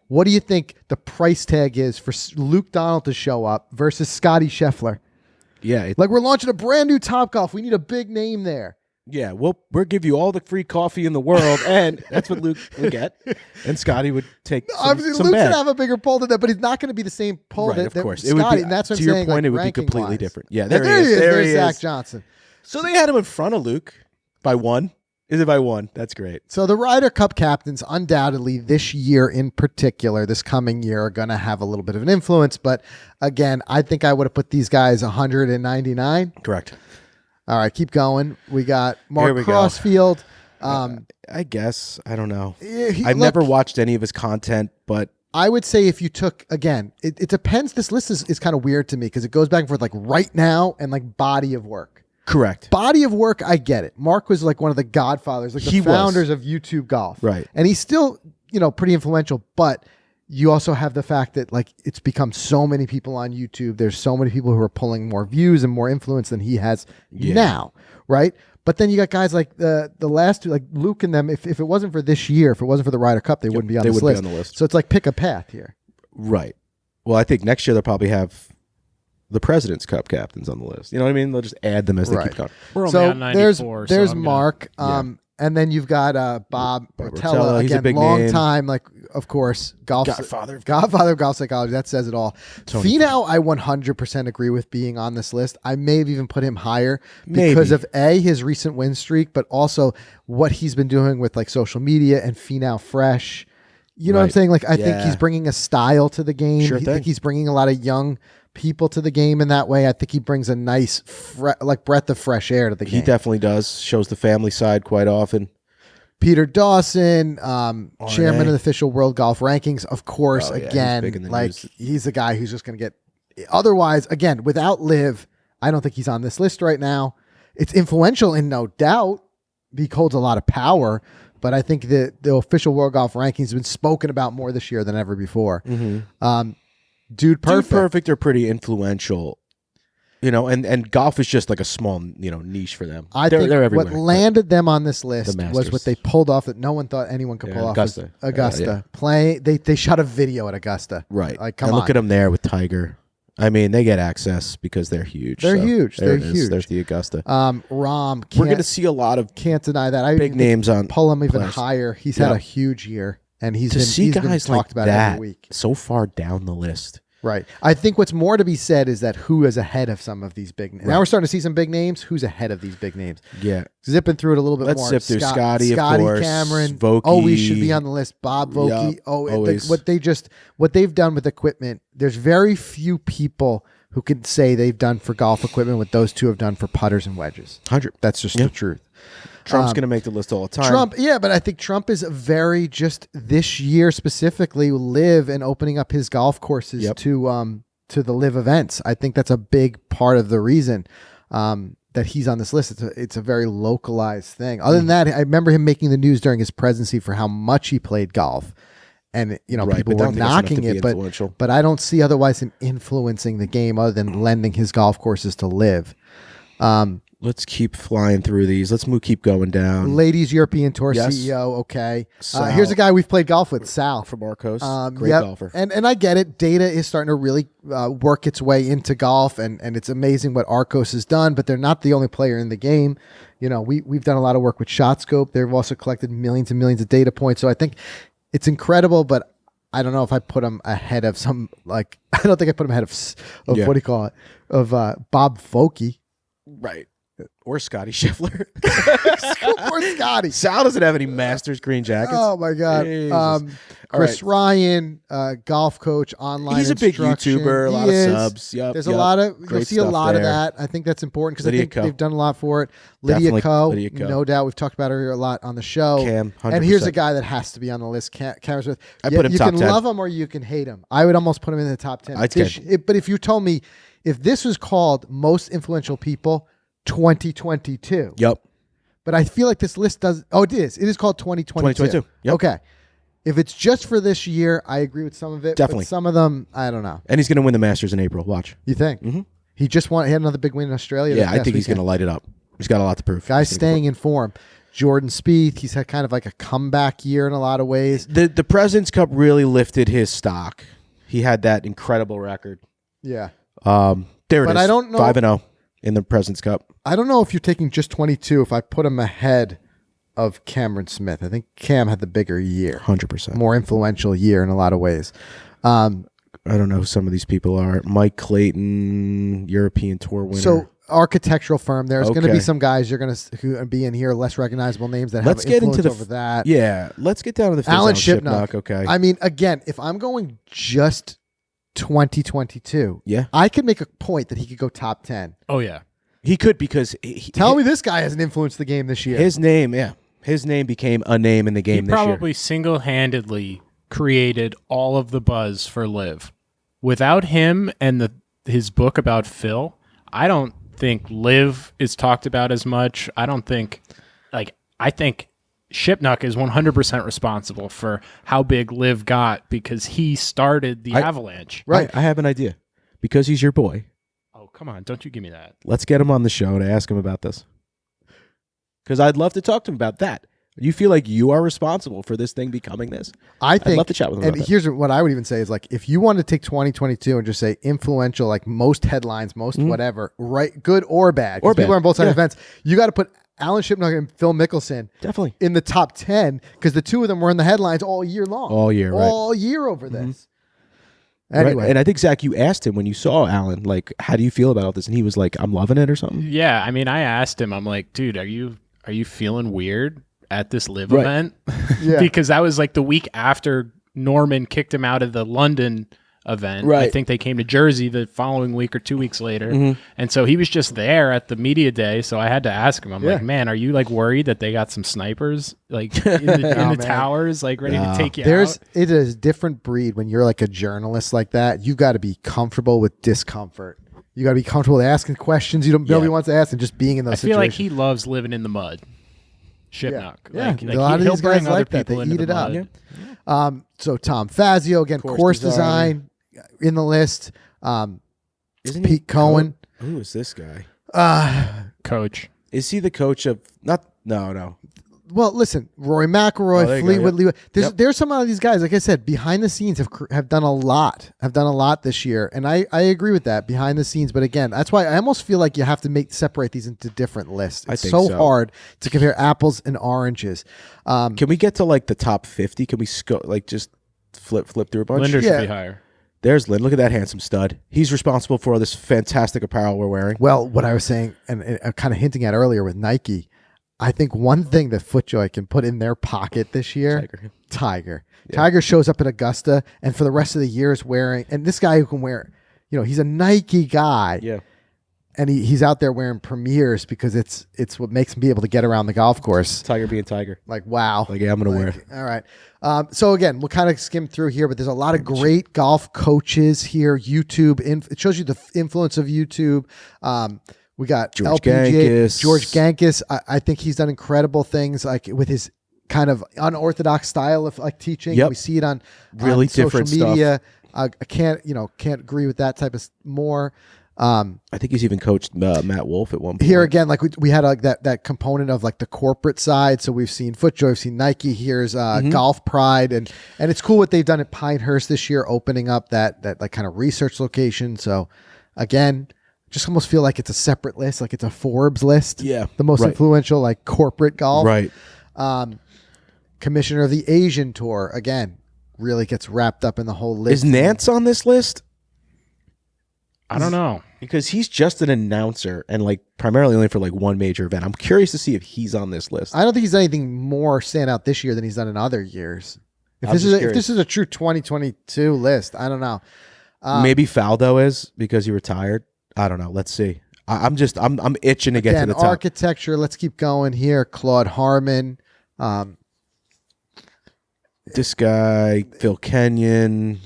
What do you think the price tag is for Luke Donald to show up versus Scotty Scheffler? Yeah, Like we're launching a brand new Topgolf. We need a big name there. yeah. We'll give you all the free coffee in the world, and that's what Luke would get, and Scotty would take Obviously, some Luke's back. gonna have a bigger pull than that, but he's not going to be the same pull Right, that, of that course. Scotty. It would be, and that's what to I'm your saying, point, like, it would be ranking completely wise. different. Yeah, And there, there he is. There's he Zach is. Johnson. So they had him in front of Luke by one. Is it by one? That's great. So the Ryder Cup captains, undoubtedly this year in particular, this coming year, are going to have a little bit of an influence. But again, I think I would have put these guys 199. Correct. All right, keep going. We got Mark Here we go. Crossfield. I guess I don't know. look, I've never watched any of his content, but I would say if you took, again, it depends. This list is kind of weird to me because it goes back and forth like right now and like body of work. correct. Body of work, I get it. Mark was like one of the godfathers, like the He was. founders of YouTube golf. Right. And he's still, pretty influential, but you also have the fact that like it's become so many people on YouTube. There's so many people who are pulling more views and more influence than he has now, right? But then you got guys like the last two, like Luke and them. If it wasn't for this year, if it wasn't for the Ryder Cup, they wouldn't be on they this wouldn't list. be on the list. So it's like pick a path here. Right. Well, I think next year they'll probably have the President's Cup captains on the list. You know what I mean? They'll just add them as they Right. keep going. We're only So on 94. there's so I'm Mark, and then you've got Bob Rotella, Rotella, he's a again, big long name. time, like of course, Godfather of Godfather of golf psychology. That says it all. Tony Finau, I 100% agree with being on this list. I may have even put him higher Maybe. because of his recent win streak, but also what he's been doing with like social media and Finau Fresh. You know what I'm Right. saying? Like I think Yeah. he's bringing a style to the game. Sure I thing. think he's bringing a lot of young people to the game in that way. I think he brings a nice breath of fresh air to the He game. definitely does. Shows the family side quite often. Peter Dawson, chairman of the official World Golf Rankings, of course. Oh, yeah, he's Again, big in the like news. he's a guy who's just going to get. Otherwise, again, without Liv, I don't think he's on this list right now. It's influential, in no doubt, he holds a lot of power. But I think the official World Golf rankings have been spoken about more this year than ever before. Mm-hmm. Dude Perfect are pretty influential, and golf is just like a small, niche for them. I think they're everywhere. what landed them on this list The was what they pulled off that no one thought anyone could pull off. Augusta. Augusta. They shot a video at Augusta. Right. Like, come and on. look at them there with Tiger. I mean, they get access because they're huge. They're huge. They're huge. There's the Augusta. Rahm. We're going to see a lot of can't deny that. big names on. Pull him even players. higher. He's had a huge year, and he's been talked like about that every week. so far down the list. Right. I think what's more to be said is that who is ahead of some of these big names. Right. Now we're starting to see some big names. Who's ahead of these big names? Yeah. Zipping through it a little bit Let's more. zip through Scotty, of course. Cameron. Vokey. Always should be on the list. Bob Vokey. Yep, Always. What they've done with equipment, there's very few people who can say they've done for golf equipment what those two have done for putters and wedges. 100. That's just the truth. Trump's going to make the list all the time. But I think Trump is very just this year specifically live and opening up his golf courses to the live events. I think that's a big part of the reason that he's on this list. It's a very localized thing. Other than that, I remember him making the news during his presidency for how much he played golf. And, people were knocking it, but I don't see otherwise him influencing the game other than lending his golf courses to live. Let's keep flying through these. Let's keep going down. Ladies European Tour CEO, okay. Here's a guy we've played golf with, Sal. From Arcos. Great golfer. And I get it. Data is starting to really work its way into golf, and it's amazing what Arcos has done, but they're not the only player in the game. We've done a lot of work with ShotScope. They've also collected millions and millions of data points. So I think it's incredible, but I don't know if I put them ahead of some, I don't think I put them ahead of what do you call it, of Bob Vokey. Right. Or Scotty Scheffler. Or Scotty. Sal doesn't have any Masters green jackets. Oh, my God. Chris Ryan, golf coach, online He's a big instruction. YouTuber, a lot of subs. Yep, There's a lot of, you'll great see a lot there. of that. I think that's important because I think Coe. they've done a lot for it. Lydia Coe, Lydia Coe. no doubt. We've talked about her a lot on the show. Cam, 100%. And here's a guy that has to be on the list, Cameron Smith. I put him you top can 10. love him or you can hate him. I would almost put him in the top 10. But if you told me, if this was called most influential people 2022. Yep. But I feel like this list does. Oh, it is. It is called 2022. 2022. Yep. Okay. If it's just for this year, I agree with some of it. Definitely. But some of them, I don't know. And he's going to win the Masters in April. Watch. You think? Mm-hmm. He had another big win in Australia. Yeah, I think he's going to light it up. He's got a lot to prove. Guy's staying in form. Jordan Spieth, he's had kind of like a comeback year in a lot of ways. The President's Cup really lifted his stock. He had that incredible record. Yeah. There it is. I don't know. 5-0 in the President's Cup. I don't know if you're taking just 22 if I put him ahead of Cameron Smith. I think Cam had the bigger year. 100%. More influential year in a lot of ways. I don't know who some of these people are. Mike Clayton, European Tour winner. So architectural firm. There's going to be some guys who are be in here, less recognizable names that have influence over that. Yeah, let's get down to the Alan Shipnuck. Okay. I mean, again, if I'm going just 2022, yeah, I could make a point that he could go top 10. Oh, yeah. He could because tell me this guy hasn't influenced the game this year. His name became a name in the game this year. He probably single-handedly created all of the buzz for Liv. Without him and his book about Phil, I don't think Liv is talked about as much. I think Shipnuck is 100% responsible for how big Liv got because he started the Avalanche. Right. I have an idea. Because he's your boy. Oh, come on. Don't you give me that. Let's get him on the show to ask him about this. Because I'd love to talk to him about that. You feel like you are responsible for this thing becoming this? I'd love to chat with him about that. Here's what I would even say is if you want to take 2022 and just say influential, most headlines, most whatever, right, good or bad. Or people are on both sides of the fence. You got to put Alan Shipnuck and Phil Mickelson definitely in the top 10 because the two of them were in the headlines all year long. All year over this. Anyway. Right. And I think, Zach, you asked him when you saw Alan, how do you feel about all this? And he was like, I'm loving it or something. Yeah. I mean, I asked him, I'm like, dude, are you feeling weird at this Live event? Yeah. Because that was the week after Norman kicked him out of the London event. Right. I think they came to Jersey the following week or 2 weeks later. And so he was just there at the media day. So I had to ask him, I'm like, man, are you worried that they got some snipers in the towers, ready to take you out? It is a different breed when you're a journalist like that. You got to be comfortable with discomfort. You got to be comfortable with asking questions nobody wants to ask and just being in those situations. I feel like he loves living in the mud. Shipnuck. Yeah, Like, a lot of he'll these guys bring other like that. They people into eat it the up. mud. So Tom Fazio, again, course design in the list. Isn't Pete he Cohen. Who is this guy? Coach. Is he the coach of No. Well, listen, Rory McIlroy, there you go, Fleetwood yep. Lee. There's some of these guys, like I said, behind the scenes have done a lot. Have done a lot this year, and I agree with that behind the scenes. But again, that's why I almost feel like you have to separate these into different lists. It's think so so. hard to compare apples and oranges. Can we get to like the top 50? Can we just flip through a bunch? Linder Yeah. should be higher. There's Lynn. Look at that handsome stud. He's responsible for all this fantastic apparel we're wearing. Well, what I was saying and kind of hinting at earlier with Nike, I think one thing that FootJoy can put in their pocket this year, Tiger. Yeah. Tiger shows up at Augusta, and for the rest of the year is wearing, and this guy who can wear, he's a Nike guy. Yeah. And he's out there wearing Premiers because it's what makes him be able to get around the golf course. Tiger being Tiger. Like, wow. Like, yeah, I'm going to wear it. All right. So, again, we'll kind of skim through here, but there's a lot of great golf coaches here. YouTube. It shows you the influence of YouTube. We got George LPGA. Gankis. George Gankis. I think he's done incredible things like with his kind of unorthodox style of like teaching. Yep. We see it on Really social different media. I can't agree with that type of more. I think he's even coached Matt Wolf at one point. Here again, like we had like that component of like the corporate side. So we've seen FootJoy, we've seen Nike. Here's Golf Pride, and it's cool what they've done at Pinehurst this year, opening up that like kind of research location. So again, just almost feel like it's a separate list, like it's a Forbes list. Yeah, the most right. influential like corporate golf. Right. Commissioner of the Asian Tour again really gets wrapped up in the whole list. Is Nance on this list? I don't know. Because he's just an announcer and like primarily only for like one major event. I'm curious to see if he's on this list. I don't think he's done anything more stand out this year than he's done in other years. If this is a true 2022 list, I don't know. Maybe Faldo is because he retired. I don't know. Let's see. I'm itching to get to the top. Architecture. Let's keep going here. Claude Harmon. This guy, Phil Kenyon.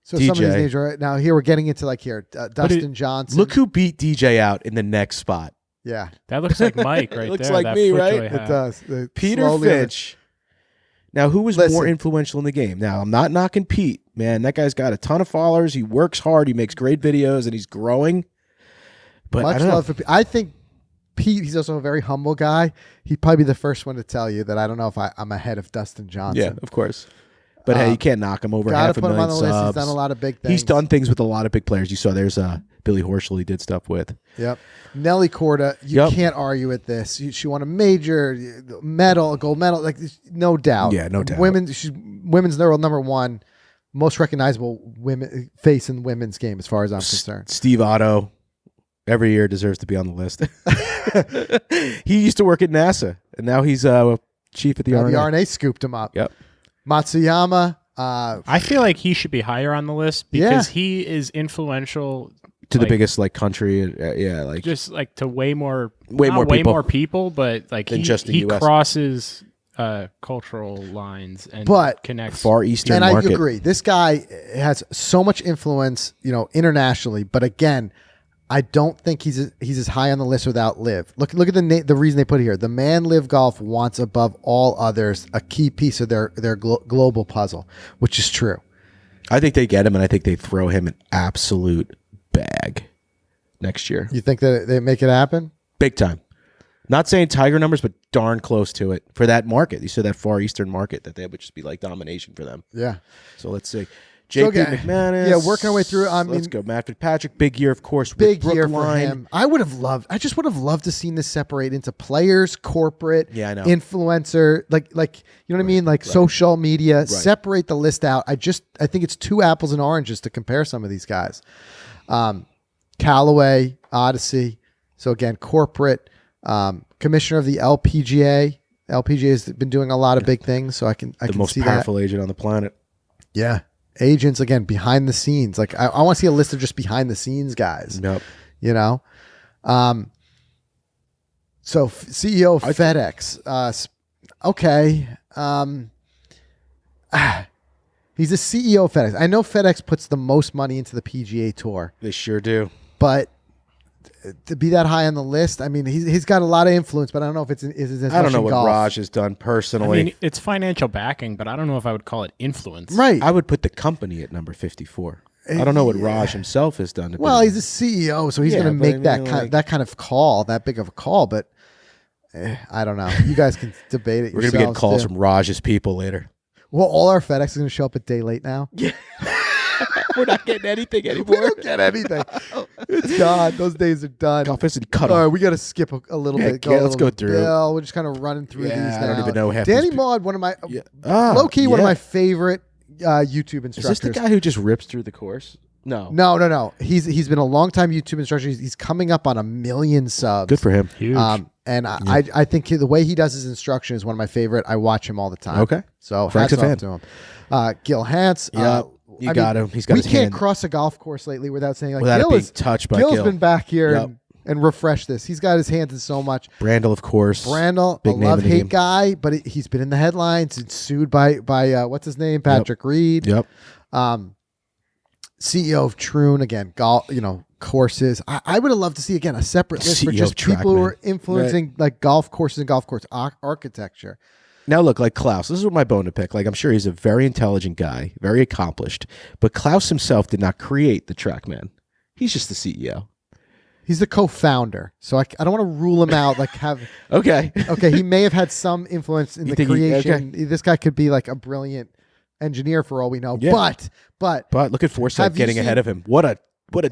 So DJ. some of these names right now. Here we're getting into like here, Dustin Johnson. Look who beat DJ out in the next spot. Yeah, that looks like Mike right looks there. like that me, FootJoy right? hat. It does. Peter Finch. Now, who was more influential in the game? Now, I'm not knocking Pete. Man, that guy's got a ton of followers. He works hard. He makes great videos, and he's growing. But much love for Pete. I think Pete, he's also a very humble guy. He'd probably be the first one to tell you that I don't know if I'm ahead of Dustin Johnson. Yeah, of course. But hey, you can't knock him over gotta 500,000 put him on the subs. list. He's done a lot of big things. He's done things with a lot of big players. You saw there's Billy Horschel he did stuff with. Yep. Nelly Corda, you can't argue with this. She won a major medal, a gold medal, like no doubt. Yeah, no doubt. She's women's world number one, most recognizable women face in the women's game as far as I'm concerned. Steve Otto, every year deserves to be on the list. He used to work at NASA, and now he's chief at the RNA. The RNA scooped him up. Yep. Matsuyama. I feel like he should be higher on the list because he is influential to the biggest like country. Like just like to way more people, but like than just the he US. crosses cultural lines and connects Far Eastern and market. I agree. This guy has so much influence, internationally. But again, I don't think he's as high on the list without Liv. Look at the reason they put it here. The man Liv Golf wants above all others a key piece of their global puzzle, which is true. I think they get him, and I think they throw him an absolute bag next year. You think that they make it happen? Big time. Not saying Tiger numbers, but darn close to it for that market. You said that Far Eastern market that they would just be like domination for them. Yeah. So let's see. JP McManus. Yeah, working our way through. Let's go. Matt Fitzpatrick, big year, of course. Big year for him. I just would have loved to seen this separate into players, corporate, influencer, like you know what I mean, like social media. Separate the list out. I think it's two apples and oranges to compare some of these guys. Callaway, Odyssey. So again, corporate, commissioner of the LPGA. LPGA has been doing a lot of big things, so I can see that. The most powerful agent on the planet. Yeah. Agents, again, behind the scenes. Like I want to see a list of just behind the scenes guys. Yep. So CEO of FedEx. Okay. He's the CEO of FedEx. I know FedEx puts the most money into the PGA Tour. They sure do. But to be that high on the list. I mean, he's got a lot of influence, but I don't know if it's as I don't know much in what golf. Raj has done personally. I mean, it's financial backing, but I don't know if I would call it influence. Right. I would put the company at number 54. I don't know what Raj himself has done. Well, he's a CEO, so he's going to make that kind of call, that big of a call. But I don't know. You guys can debate it. We're going to be getting calls from Raj's people later. Well, all our FedEx is going to show up a day late now. Yeah. We're not getting anything anymore. We don't get anything. It's gone. Those days are done. Golficity cut All off. right, we got to skip a little bit. Let's go through. Bill, we're just kind of running through these now. I don't even know half Danny these Maud, one of my low key, one of my favorite YouTube instructors. Is this the guy who just rips through the course? No. No. He's been a long time YouTube instructor. He's coming up on 1 million subs. Good for him. Huge. And I think the way he does his instruction is one of my favorite. I watch him all the time. Okay. So Frank's hats a off fan. to him. Gil Hance. You got him. He's got his hand. We can't cross a golf course lately without saying like Without it Gil being is touched by Gil's Gil. been back here Yep. and refreshed this. He's got his hands in so much. Brandel, of course. Brandel, Big a name in the love-hate game. guy, but he's been in the headlines and sued by what's his name, Patrick Reed. Yep. CEO of Troon, again, golf, courses. I would have loved to see again a separate list for CEO just of people who are Trackman. influencing like golf courses and golf course architecture. Now look, like Klaus, this is what my bone to pick. Like I'm sure he's a very intelligent guy, very accomplished, but Klaus himself did not create the TrackMan. He's just the CEO. He's the co-founder, so I don't want to rule him out. Like have Okay. okay, he may have had some influence in You the think creation. This guy could be like a brilliant engineer for all we know. Yeah. But But look at Forsythe Have you getting seen- ahead of him. What a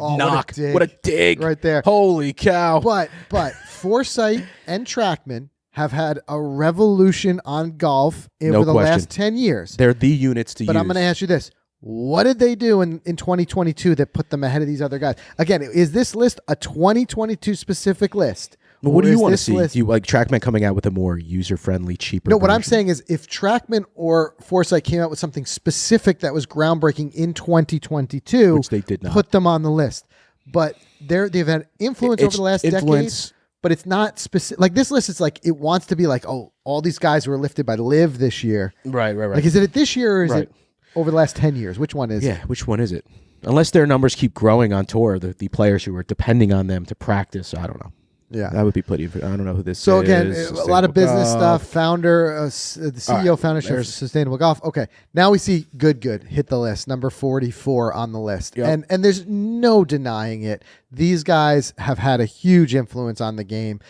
knock. What a dig. right there. Holy cow. But Forsythe and TrackMan have had a revolution on golf over No the question. last 10 years. They're the units to use. But I'm going to ask you this. What did they do in 2022 that put them ahead of these other guys? Again, is this list a 2022 specific list? But what Or do you is want to this see? list- Do you like TrackMan coming out with a more user-friendly, cheaper No, what I'm version? saying is if TrackMan or Forsythe came out with something specific that was groundbreaking in 2022, Which they did not. put them on the list. But they've had influence over It's the last influence- decade. But it's not specific. Like this list, it's like it wants to be like, oh, all these guys were lifted by Liv this year. Right. Like, is it this year or is Right. it over the last 10 years? Which one is it? Yeah, which one is it? Unless their numbers keep growing on tour, the players who are depending on them to practice, I don't know. Yeah. That would be pretty. I don't know who this So is. again, a lot of business Sustainable stuff. Founder, the CEO, founder of Sustainable Golf. Okay, now we see good hit the list. Number 44 on the list, Yep. and there's no denying it. These guys have had a huge influence on the game.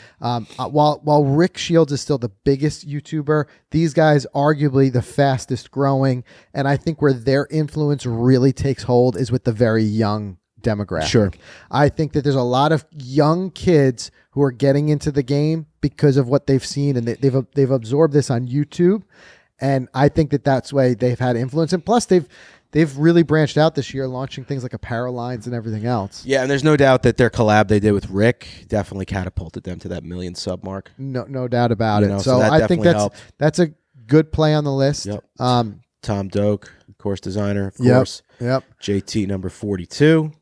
While Rick Shields is still the biggest YouTuber, these guys arguably the fastest growing, and I think where their influence really takes hold is with the very young demographic. Sure. I think that there's a lot of young kids who are getting into the game because of what they've seen, and they've absorbed this on YouTube, and I think that's why they've had influence. And plus, they've really branched out this year, launching things like apparel lines and everything else. Yeah, and there's no doubt that their collab they did with Rick definitely catapulted them to that 1 million sub mark. No doubt about it. so So that I think definitely that's a good play on the list. Yep. Um, Tom Doak, course designer, of Yep. course. Yep. JT number 42.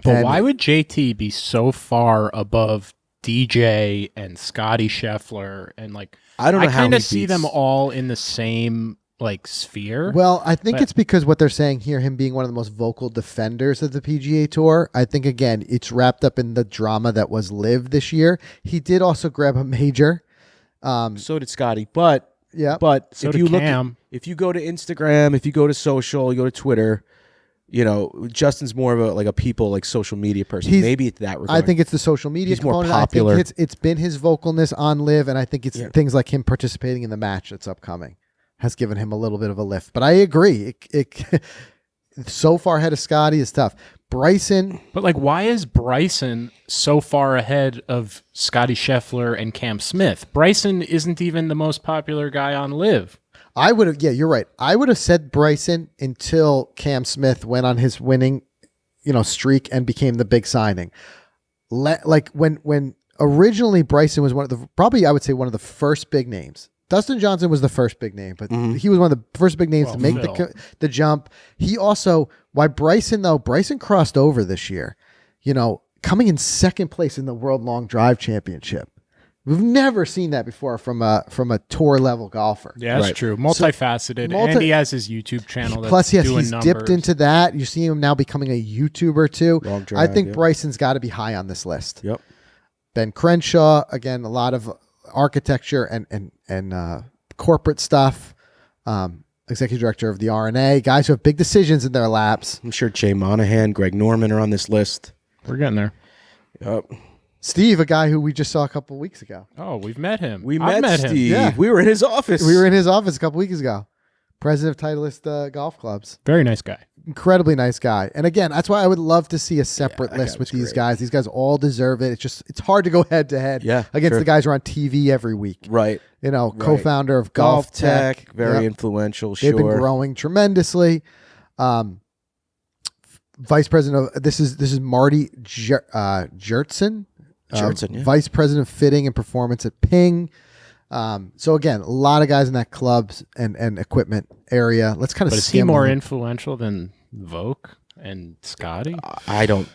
But And- why would JT be so far above DJ and Scotty Scheffler and like I don't know how kind he of see beats- them all in the same like sphere. Well, I think But- it's because what they're saying here, him being one of the most vocal defenders of the PGA Tour. I think, again, it's wrapped up in the drama that was Liv this year. He did also grab a major. So did Scotty, but So if did you Cam. if you go to Instagram, if you go to social, you go to Twitter, Justin's more of a people like social media person. Maybe it's that regard. I think it's the social media He's more component. popular. I think it's been his vocalness on Liv, and I think it's things like him participating in the match that's upcoming has given him a little bit of a lift. But I agree. It so far ahead of Scotty is tough. Bryson, But like, why is Bryson so far ahead of Scotty Scheffler and Cam Smith? Bryson isn't even the most popular guy on Live. I would have. Yeah, you're right. I would have said Bryson until Cam Smith went on his winning, streak and became the big signing. Like when originally Bryson was one of the first big names. Dustin Johnson was the first big name, but he was one of the first big names to make the jump. He also, Bryson crossed over this year, coming in second place in the World Long Drive Championship. We've never seen that before from a tour level golfer. Yeah, that's true. Multifaceted. And he has his YouTube channel. Plus, yes, doing he's numbers. dipped into that. You see him now becoming a YouTuber too. Long drive, I think yeah. Bryson's got to be high on this list. Yep. Ben Crenshaw, again, a lot of architecture and corporate stuff. Executive director of the RNA, guys who have big decisions in their laps. I'm sure Jay Monahan, Greg Norman are on this list. We're getting there. Yep. Steve, a guy who we just saw a couple of weeks ago. Oh, we've met him. I've met him. Steve. Yeah. We were in his office. We were in his office a couple weeks ago. President of Titleist Golf Clubs. Very nice guy. Incredibly nice guy. And again, that's why I would love to see a separate that list guy with was these great. guys. These guys all deserve it. It's hard to go head to head against sure. the guys who are on TV every week. Right. You know, Right. co-founder of Golf Tech. Tech, very Yep. influential, They've been sure. growing tremendously. Vice president of this is Marty Jertson. Jertson, yeah. Vice president of fitting and performance at Ping. So again, a lot of guys in that clubs and equipment area. Let's kind of But is he more influential than Voke and Scotty? I don't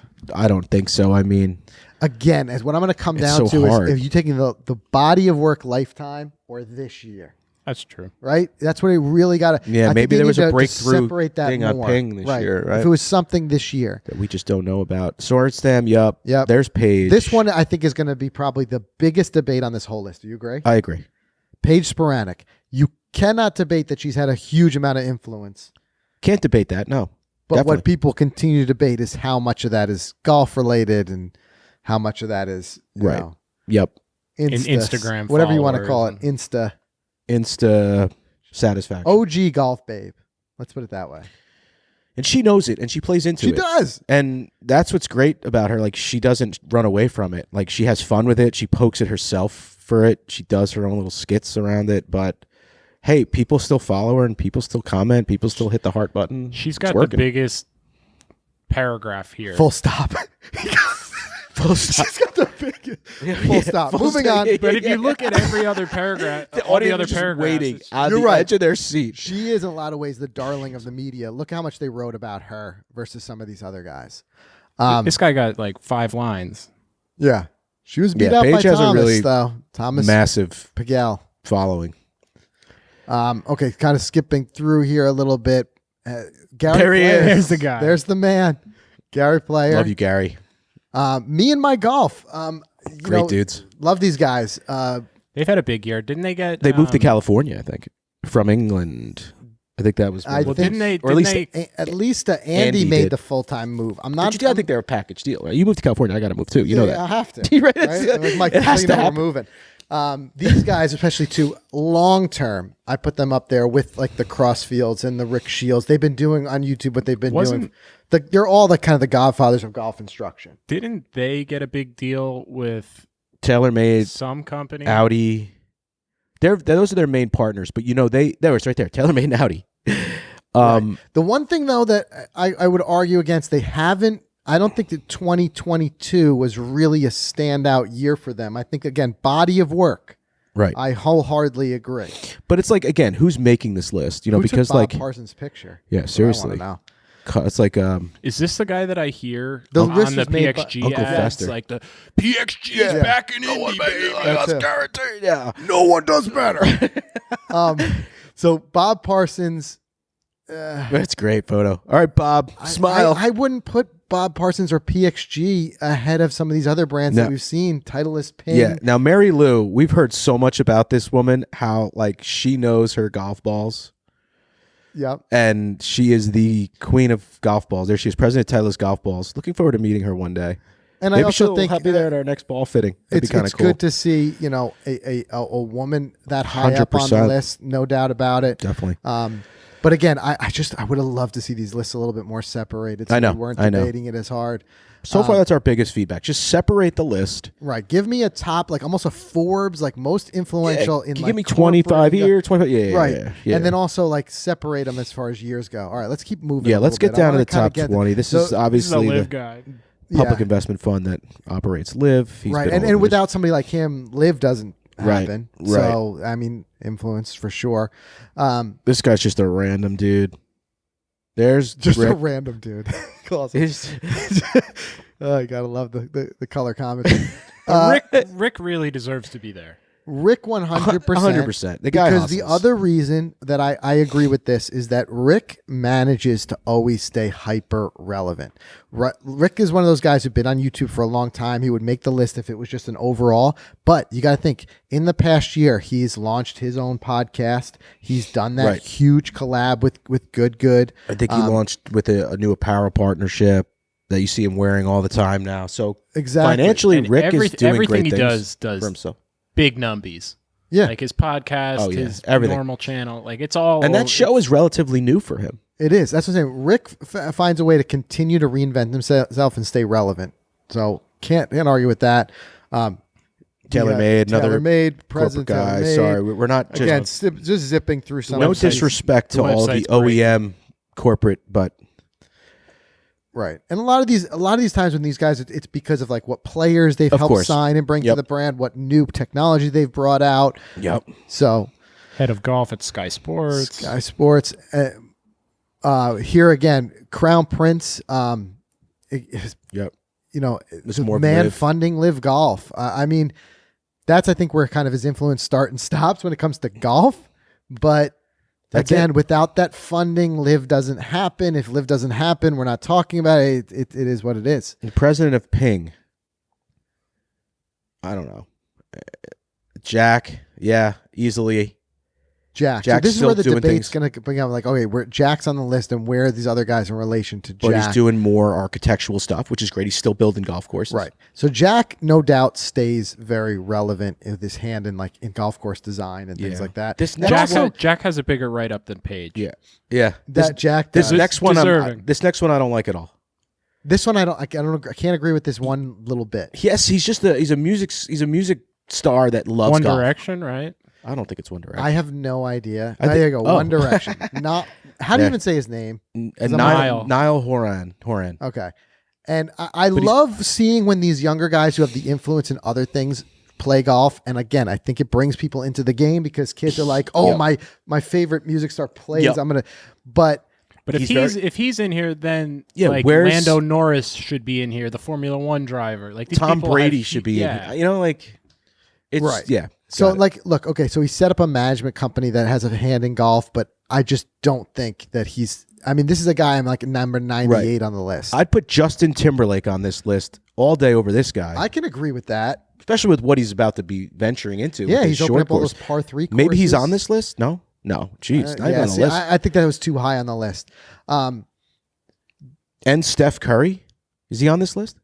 think so. I mean, again, as what I'm going to come It's down so to hard. is if you're taking the body of work lifetime or this year. That's true. Right? That's what it really got to. Yeah, maybe there was a breakthrough separate that thing on more. Ping this year, right? If it was something this year. that we just don't know about. Swordstam, yep. Yep. There's Paige. This one, I think, is going to be probably the biggest debate on this whole list. Do you agree? I agree. Paige Sporanic. You cannot debate that she's had a huge amount of influence. Can't debate that. No. But Definitely. what people continue to debate is how much of that is golf related and how much of that is Right. know, Yep. Instagram whatever you want to call followers it, Insta satisfaction. OG golf babe. Let's put it that way. And she knows it and she plays into She it. does. And that's what's great about her. Like, she doesn't run away from it. Like, she has fun with it. She pokes at herself for it. She does her own little skits around it. But hey, people still follow her and people still comment. People still hit the heart button. She's It's got the working. biggest paragraph here. Full stop. Full stop. She's got the biggest. Full stop. full Moving stop. on. Yeah, But if you look at every other paragraph, all the other audience is just paragraphs, waiting it's- on You're the right. edge of their seat. She is in a lot of ways the darling of the media. Look how much they wrote about her versus some of these other guys. this guy got like 5 lines. Yeah. She was beat Yeah, out by Paige has a Thomas, really though. Thomas Massive Pagel. following. Okay, kind of skipping through here a little bit. Gary There he Player. is. There's the guy. There's the man. Gary Player. Love you, Gary. Me and my golf. Great dudes. Love these guys. They've had a big year. Didn't they get... They moved to California, I think, from England. I think that was. I Well, think- didn't they... or at least At least Andy Andy made did. the full-time move. I'm Did not. you do? I think they're a package deal. Right? You moved to California. I got to move too. You know that. I have to. Right? Right? It was my It has you to know, we're happen. moving. These guys, especially too long term, I put them up there with like the Crossfields and the Rick Shields. They've been doing on YouTube what they've been doing. They're all the kind of the godfathers of golf instruction. Didn't they get a big deal with TaylorMade, some company? Audi. Those are their main partners. But you know, there it's right there. TaylorMade and Audi. The one thing though that I would argue against, they haven't. I don't think that 2022 was really a standout year for them. I think again, body of work. Right. I wholeheartedly agree. But it's like, again, who's making this list? You know, Who because took Bob like, Parsons' picture. yeah, That's what I seriously. wanna know. It's like Is this the guy that I hear The on list the was made by PXG Uncle ads? Fester. Like the PXG is back in Indy, baby. That's it. Yeah. No one does better. So Bob Parsons. That's a great photo. All right, Bob, smile. I wouldn't put Bob Parsons or PXG ahead of some of these other brands No. that we've seen. Titleist, Ping. Yeah. Now, Mary Lou, we've heard so much about this woman, how like she knows her golf balls, Yep. and she is the queen of golf balls. There she is, president of Titleist Golf Balls. Looking forward to meeting her one day. And Maybe I also she'll think be there at our next ball fitting. That'd it's be kind of cool. good to see, you know, a woman that high up on the 100%. list, no doubt about it. Definitely. But again, I would have loved to see these lists a little bit more separated. So I know, we weren't I know. debating it as hard. So far, that's our biggest feedback. Just separate the list. Right. Give me a top, like almost a Forbes, like most influential in Give like me corporate 25 and- here, 25. Yeah, Right. yeah, yeah. And then also like separate them as far as years go. All right, let's keep moving. Yeah, a let's little get bit. I down to wanna the kinda top get 20. This so- is This is a obviously live the guy. public yeah. investment fund that operates Live. He's Right. been And all over without somebody like him, Live doesn't Right, happen. right. So, I mean, influence for sure. this guy's just a random dude. There's Just a Rick. random dude. Classic. He's- Oh, you gotta love the color commentary. Rick really deserves to be there. Rick 100%. 100%. The guy because the hustles. other reason that I agree with this is that Rick manages to always stay hyper relevant. Rick is one of those guys who've been on YouTube for a long time. He would make the list if it was just an overall. But you got to think, in the past year, he's launched his own podcast. He's done that huge collab with Good. I think he launched with a new apparel partnership that you see him wearing all the time now. So exactly. financially, And Rick is doing everything great he things does for himself. Big numbies. Yeah. Like his podcast, his everything. normal channel. Like it's all. And that show is relatively new for him. It is. That's what I'm saying. Rick finds a way to continue to reinvent himself and stay relevant. So can't argue with that. TaylorMade, another TaylorMade, corporate President guy. TaylorMade. Sorry, we're not just Again, just zipping through some. no of these- disrespect to the all the website's great. OEM corporate, but Right. And a lot of these times when these guys, it's because of like what players they've Of helped course. sign and bring to Yep. the brand, what new technology they've brought out. yep. So head of golf at Sky Sports. Sky Sports, here again, Crown Prince, Yep. the more man Live. funding Live Golf. I mean, that's I think where kind of his influence start and stops when it comes to golf. But That's again, without that funding, Live doesn't happen. If Live doesn't happen, we're not talking about it. It is what it is. The president of Ping. I don't know. Jack, yeah, easily. Jack. So Jack's this is where still the doing debate's things. going to bring up. Like, okay, Jack's on the list, and where are these other guys in relation to Jack? But he's doing more architectural stuff, which is great. He's still building golf courses. Right. So Jack, no doubt, stays very relevant in this hand in golf course design and things Yeah. like that. This And next also, Jack has a bigger write up than Paige. Yeah. Yeah. that Jack This does. next one, deserving. this next one, I don't like at all. This one, I can't agree with this one little bit. Yes, he's a music star that loves One golf. Direction, right? I don't think it's One Direction. I have no idea. I There you go. oh. One Direction. Not. How do you Yeah. even say his name? Niall Horan. Okay. And I love seeing when these younger guys who have the influence in other things play golf. And again, I think it brings people into the game because kids are like, oh, my favorite music star plays. Yep. I'm going to, but But if he's in here, then like where's- Lando Norris should be in here, the Formula One driver. Like these Tom people Brady have- should be yeah. in. You know, like it's Right. yeah. so got it. like, look, okay. So he set up a management company that has a hand in golf, but I just don't think that this is a guy I'm like number 98 on the list. I'd put Justin Timberlake on this list all day over this guy. I can agree with that. Especially with what he's about to be venturing into. Yeah, with he's his opening short up all course. those par 3 courses. Maybe he's on this list? No. Jeez, not even on the list. I think that was too high on the list. And Steph Curry, is he on this list?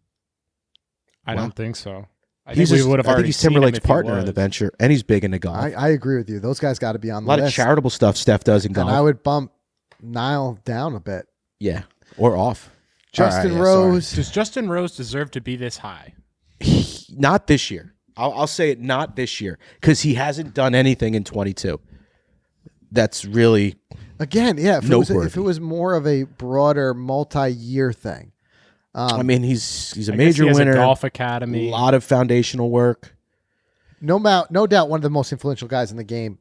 I Wow. don't think so. I He's think we would have I think already he's seen him Timberlake's if he partner in was. the venture, and he's big into golf. I agree with you. Those guys got to be on A the lot list. of charitable stuff Steph does in golf. And I would bump Niall down a bit. Yeah, or off. Justin All right, Rose. Does Justin Rose deserve to be this high? Not this year. I'll say it. Not this year because he hasn't done anything in 22. That's really Again, yeah. If noteworthy. it was more of a broader multi-year thing. I mean, he's a I guess major he has winner. a golf A academy. lot of foundational work. No doubt one of the most influential guys in the game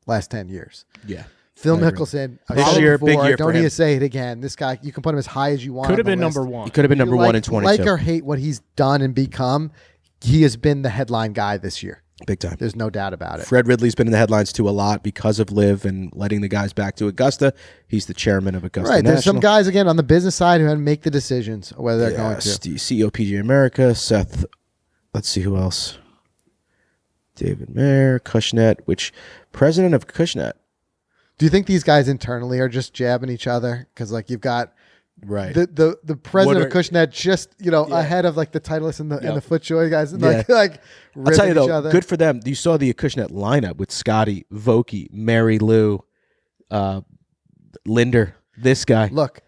last 10 years. Yeah. Phil I agree. Mickelson. I This said it year, big before, year for don't need him. to say it again. This guy, you can put him as high as you want. Could have on been the number list. one. He could have been number You one in 22. Like or hate what he's done and become, he has been the headline guy this year. Big time. There's no doubt about it. Fred Ridley's been in the headlines too a lot because of Live and letting the guys back to Augusta. He's the chairman of Augusta Right. There's some National. guys, again, on the business side who had to make the decisions whether they're going to. CEO PGA America, Seth. Let's see who else. David Mayer, Cushnet, which president of Cushnet. Do you think these guys internally are just jabbing each other? Because like you've got Right. the president What of Cushnet just ahead of like the Titleist and the FootJoy guys, and Yeah. like I'll tell you ribbing each though, other. good for them. You saw the Cushnet lineup with Scotty, Vokey, Mary Lou, Linder, this guy, Look,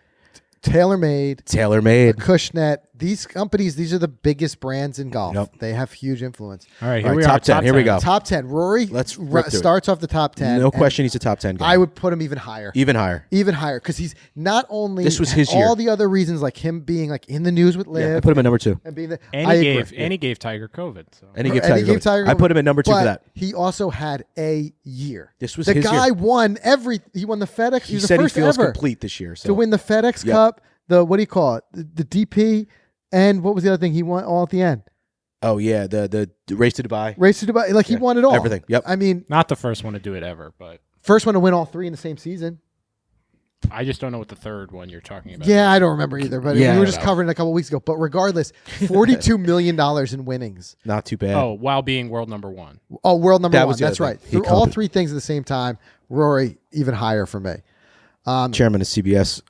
TaylorMade, TaylorMade. Cushnet, these companies, these are the biggest brands in golf. Yep. They have huge influence. All right, All here right, we top are. 10. Here we 10. go. Top 10. Rory Let's rip through it. starts off the top 10. No and question, he's a top 10 guy. I would put him even higher. Even higher. Even higher, because he's not only This was his all year. the other reasons, like him being like in the news with Liv, I put him at number 2. and being the. And I he agree. gave Tiger COVID. So. And he gave And he Tiger. gave Tiger I put him at number 2 but for that. he also had a year. This was the his guy year. won He won the FedEx. He was the said he first feels ever complete this year. So to win the FedEx Yep. Cup. The what do you call it? The DP, and what was the other thing he won all at the end? Oh yeah, the race to Dubai. Race to Dubai. Like he won it all. Everything. Yep. I mean, Not the first one to do it ever, but first one to win all 3 in the same season. I just don't know what the third one you're talking about. Yeah, I don't remember either, but Yeah, we were I just know. covering it a couple weeks ago. But regardless, $42 million in winnings. Not too bad. Oh, while being world number one. Oh, world number That 1. was the That's other right. thing. Through all 3 things at the same time, Rory even higher for me. Chairman of CBS.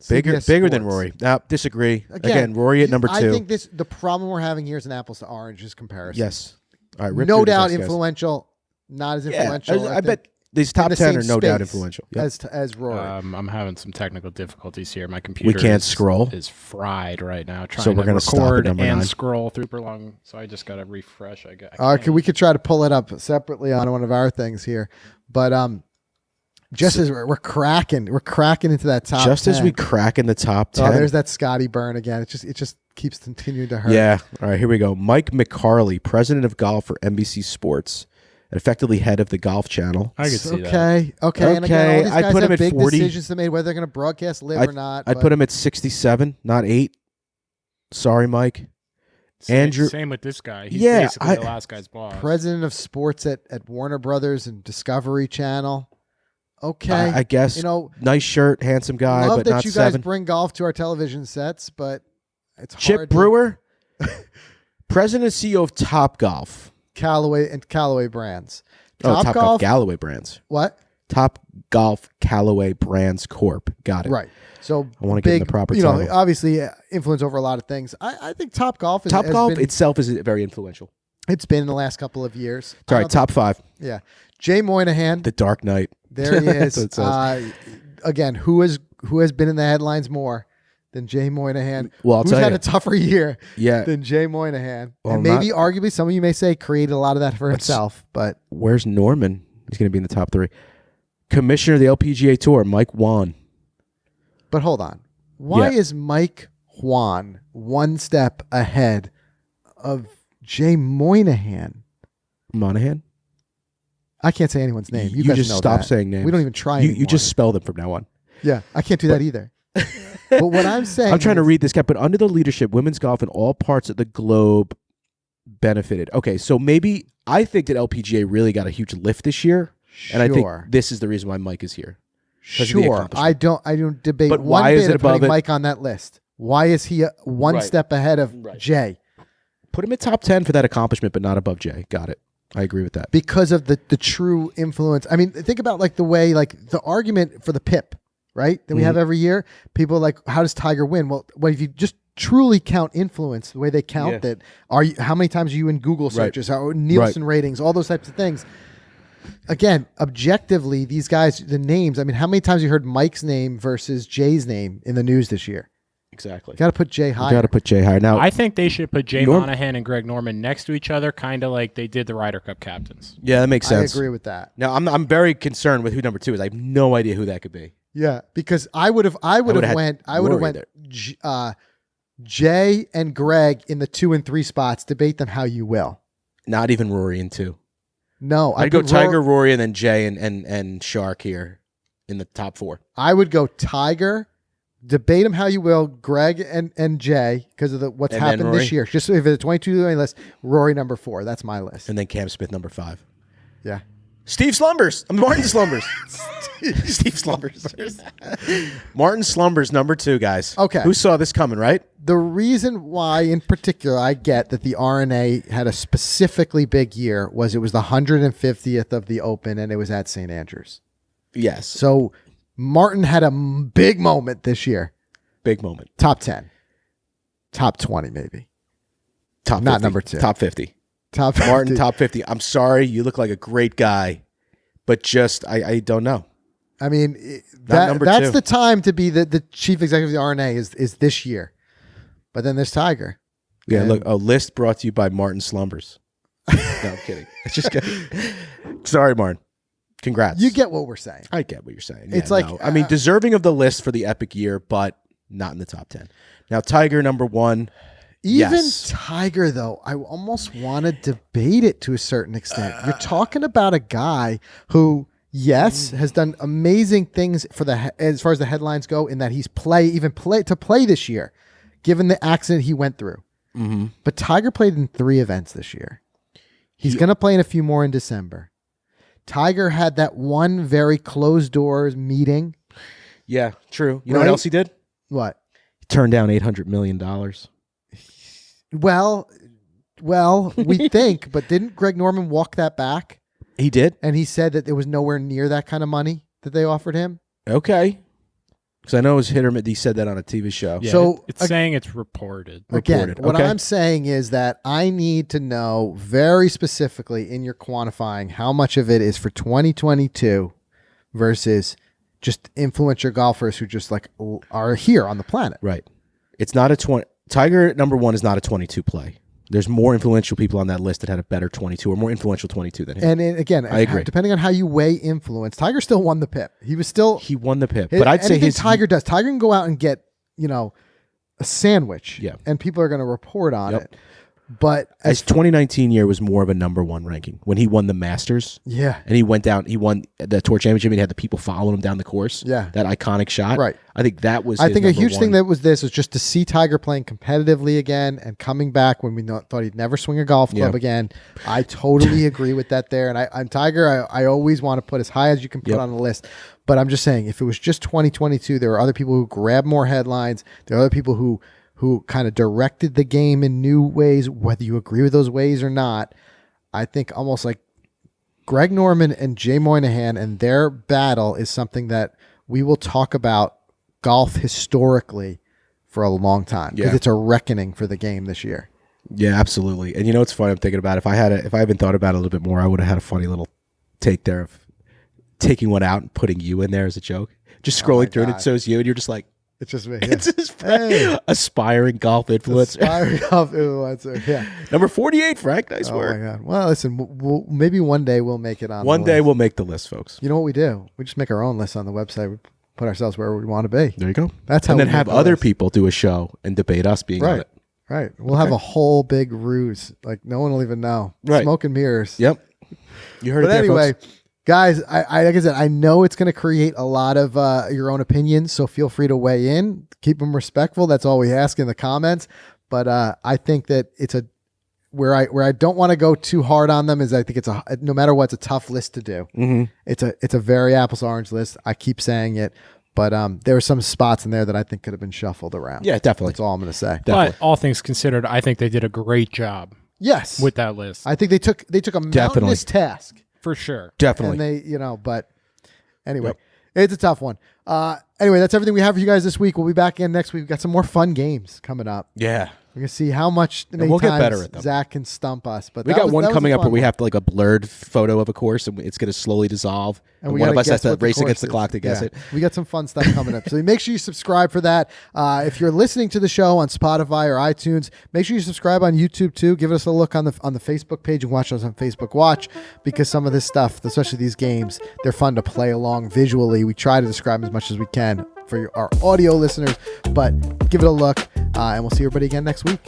Bigger CBS than Sports. Rory. No, disagree. Again, Rory at number 2. I think the problem we're having here is an apples to oranges comparison. Yes. All right. rip No through these doubt next guys. influential, not as Yeah, influential. I think, bet these top in the 10 same are no doubt space influential. Yep. as Rory. I'm having some technical difficulties here. My computer can't scroll. is fried right now. Trying So we're to gonna stop at record number and 9. scroll super long. So I just got to refresh. We could try to pull it up separately on one of our things here, but just as we're cracking into that top. Just 10. as we crack in the top 10. Oh, there's that Scotty burn again. It just keeps continuing to hurt. Yeah. All right, here we go. Mike McCarley, president of golf for NBC Sports, and effectively head of the Golf Channel. I could see that. Okay. And again, all these I'd guys put have him at big 40. decisions to make whether they're going to broadcast live or not. I'd put him at 67, not 8. Sorry, Mike. Andrew. Same with this guy. He's Yeah, basically the last guy's boss. President of sports at Warner Brothers and Discovery Channel. Okay, I guess. Nice shirt, handsome guy, love but that not you guys 7. bring golf to our television sets, but it's hard. Chip Brewer, president and CEO of Top Golf. Callaway brands. Top Golf Galloway Brands. What? Top Golf Callaway Brands Corp. Got it. Right. So I want to give him the proper You know, title. obviously influence over a lot of things. I think Top Golf has been, itself is very influential. It's been in the last couple of years. All right, top 5. Yeah. Jay Moynihan. The Dark Knight. There he That's is. what it says. Again, who has been in the headlines more than Jay Moynihan? Well, I'll Who's tell had you. a tougher year Yeah. than Jay Moynihan? Well, and maybe arguably some of you may say created a lot of that for himself, but Where's Norman? He's going to be in the top 3. Commissioner of the LPGA Tour, Mike Wan. But hold on. Why Yeah. is Mike Juan one step ahead of Jay Moynihan? Monahan? I can't say anyone's name. You You guys just know stop that. saying names. We don't even try You anymore. just spell them from now on. Yeah, I can't do that either. But what I'm saying I'm trying to is- read this guy, but under the leadership, women's golf in all parts of the globe benefited. Okay, so maybe I think that LPGA really got a huge lift this year, and I think Sure. this is the reason why Mike is here. because of the Sure, accomplishment. I don't debate But one why is bit it of putting above it? Mike on that list. Why is he one Right. step ahead of Right. Jay? Put him in top 10 for that accomplishment, but not above Jay. Got it. I agree with that. Because of the true influence. I mean, think about like the way like the argument for the PIP, right? That we have every year. People are like, how does Tiger win? Well, if you just truly count influence, the way they count Yeah. that, how many times are you in Google searches, how Nielsen ratings, all those types of things. Again, objectively, these guys, the names. I mean, how many times you heard Mike's name versus Jay's name in the news this year? Exactly. Got to put Jay higher. Got to put Jay higher. Now, I think they should put Jay Norm- Monahan and Greg Norman next to each other, kind of like they did the Ryder Cup captains. yeah, that makes I sense. agree with that. Now, I'm very concerned with who number 2 is. I have no idea who that could be. Yeah, because I would have would've had went Rory there. Jay and Greg in the 2 and 3 spots. Debate them how you will. Not even Rory in 2. No, I'd go put Tiger, Rory, and then Jay and Shark here in the top 4. I would go Tiger. Debate them how you will. Greg and Jay because of what's And then happened this Rory? year. Just if it's a 22 list, Rory number 4. That's my list. And then Cam Smith number 5. Yeah. Steve Slumbers. Martin Slumbers. Steve Slumbers. Martin Slumbers number 2, guys. Okay. Who saw this coming, right? The reason why, in particular, I get that the RNA had a specifically big year was it was the 150th of the Open and it was at St. Andrews. Yes. So Martin had a big moment this year. Big moment. Top 10. Top 20, maybe. Top 50. Not number 2. Top 50. Top 50. Martin, top 50. I'm sorry. You look like a great guy, but just, I don't know. I mean, number that's 2. the time to be the chief executive of the RNA is this year. But then there's Tiger. Yeah, And- look, a list brought to you by Martin Slumbers. No, I'm kidding. Just kidding. Sorry, Martin. Congrats. You get what we're saying. I get what you're saying. It's Yeah, like, no. I mean, deserving of the list for the epic year, but not in the top 10. Now, Tiger number 1. Even Yes. Tiger, though, I almost want to debate it to a certain extent. You're talking about a guy who, yes, has done amazing things for as far as the headlines go, in that he's play to play this year, given the accident he went through. But Tiger played in 3 events this year. He's going to play in a few more in December. Tiger had that one very closed doors meeting. Yeah, true. You know what else he did? What? He turned down $800 million. Well, we think, but didn't Greg Norman walk that back? He did? And he said that it was nowhere near that kind of money that they offered him? Okay. Because I know it was hit or miss. He said that on a TV show. Yeah, So, it's saying it's reported. Again, what Okay. I'm saying is that I need to know very specifically in your quantifying how much of it is for 2022 versus just influencer golfers who just like are here on the planet. Right. It's not a 20. Tiger, number one, is not a 22 play. There's more influential people on that list that had a better 22 or more influential 22 than him. And again, I agree. Depending on how you weigh influence, Tiger still won the PIP. He won the PIP. But I'd say his Tiger does. Tiger can go out and get, a sandwich. Yeah. And people are going to report on it. But his 2019 year was more of a number one ranking when he won the Masters. Yeah. And he went down, he won the Tour Championship and he had the people following him down the course. Yeah. That iconic shot. Right. I think that was I think a huge one. thing that was just to see Tiger playing competitively again and coming back when we thought he'd never swing a golf club again. I totally agree with that there. And I'm Tiger. I always want to put as high as you can put on the list. But I'm just saying, if it was just 2022, there were other people who grabbed more headlines. There are other people who kind of directed the game in new ways, whether you agree with those ways or not. I think almost like Greg Norman and Jay Moynihan and their battle is something that we will talk about golf historically for a long time because it's a reckoning for the game this year. Yeah, absolutely. And it's funny, I'm thinking about it. If I had thought about it a little bit more, I would have had a funny little take there of taking one out and putting you in there as a joke. Just scrolling through and it shows you and you're just like, it's just me. Yeah. it's just aspiring golf influencer. Aspiring golf influencer. Yeah. Number 48, Frank. Nice work. Oh my God. Well, listen, maybe one day we'll make it on. One day we'll make the list, folks. You know what we do? We just make our own list on the website. We put ourselves where we want to be. There you go. That's how. And then we have make the other list. people do a show and debate us being on it. Right. We'll have a whole big ruse. Like no one will even know. Right. Smoke and mirrors. Yep. You heard it there, anyway, folks. guys, I like I said, I know it's going to create a lot of your own opinions, so feel free to weigh in. Keep them respectful. That's all we ask in the comments. But I think that it's where I don't want to go too hard on them is I think it's no matter what, it's a tough list to do. Mm-hmm. It's a very apples to orange list. I keep saying it, but there are some spots in there that I think could have been shuffled around. Yeah, definitely. That's all I'm going to say. But all things considered, I think they did a great job. Yes, with that list. I think they took a mountainous task. For sure. Definitely. And they, but anyway, it's a tough one. Anyway, that's everything we have for you guys this week. We'll be back in next week. We've got some more fun games coming up. Yeah. We're going to see how much we'll get better at them. Zach can stump us. But we got one coming up where we have to like a blurred photo of a course and it's going to slowly dissolve. And one of us has to race against the clock to guess it. We got some fun stuff coming up. So make sure you subscribe for that. If you're listening to the show on Spotify or iTunes, make sure you subscribe on YouTube too. Give us a look on the Facebook page and watch us on Facebook Watch because some of this stuff, especially these games, they're fun to play along visually. We try to describe as much as we can for our audio listeners, but give it a look and we'll see everybody again next week.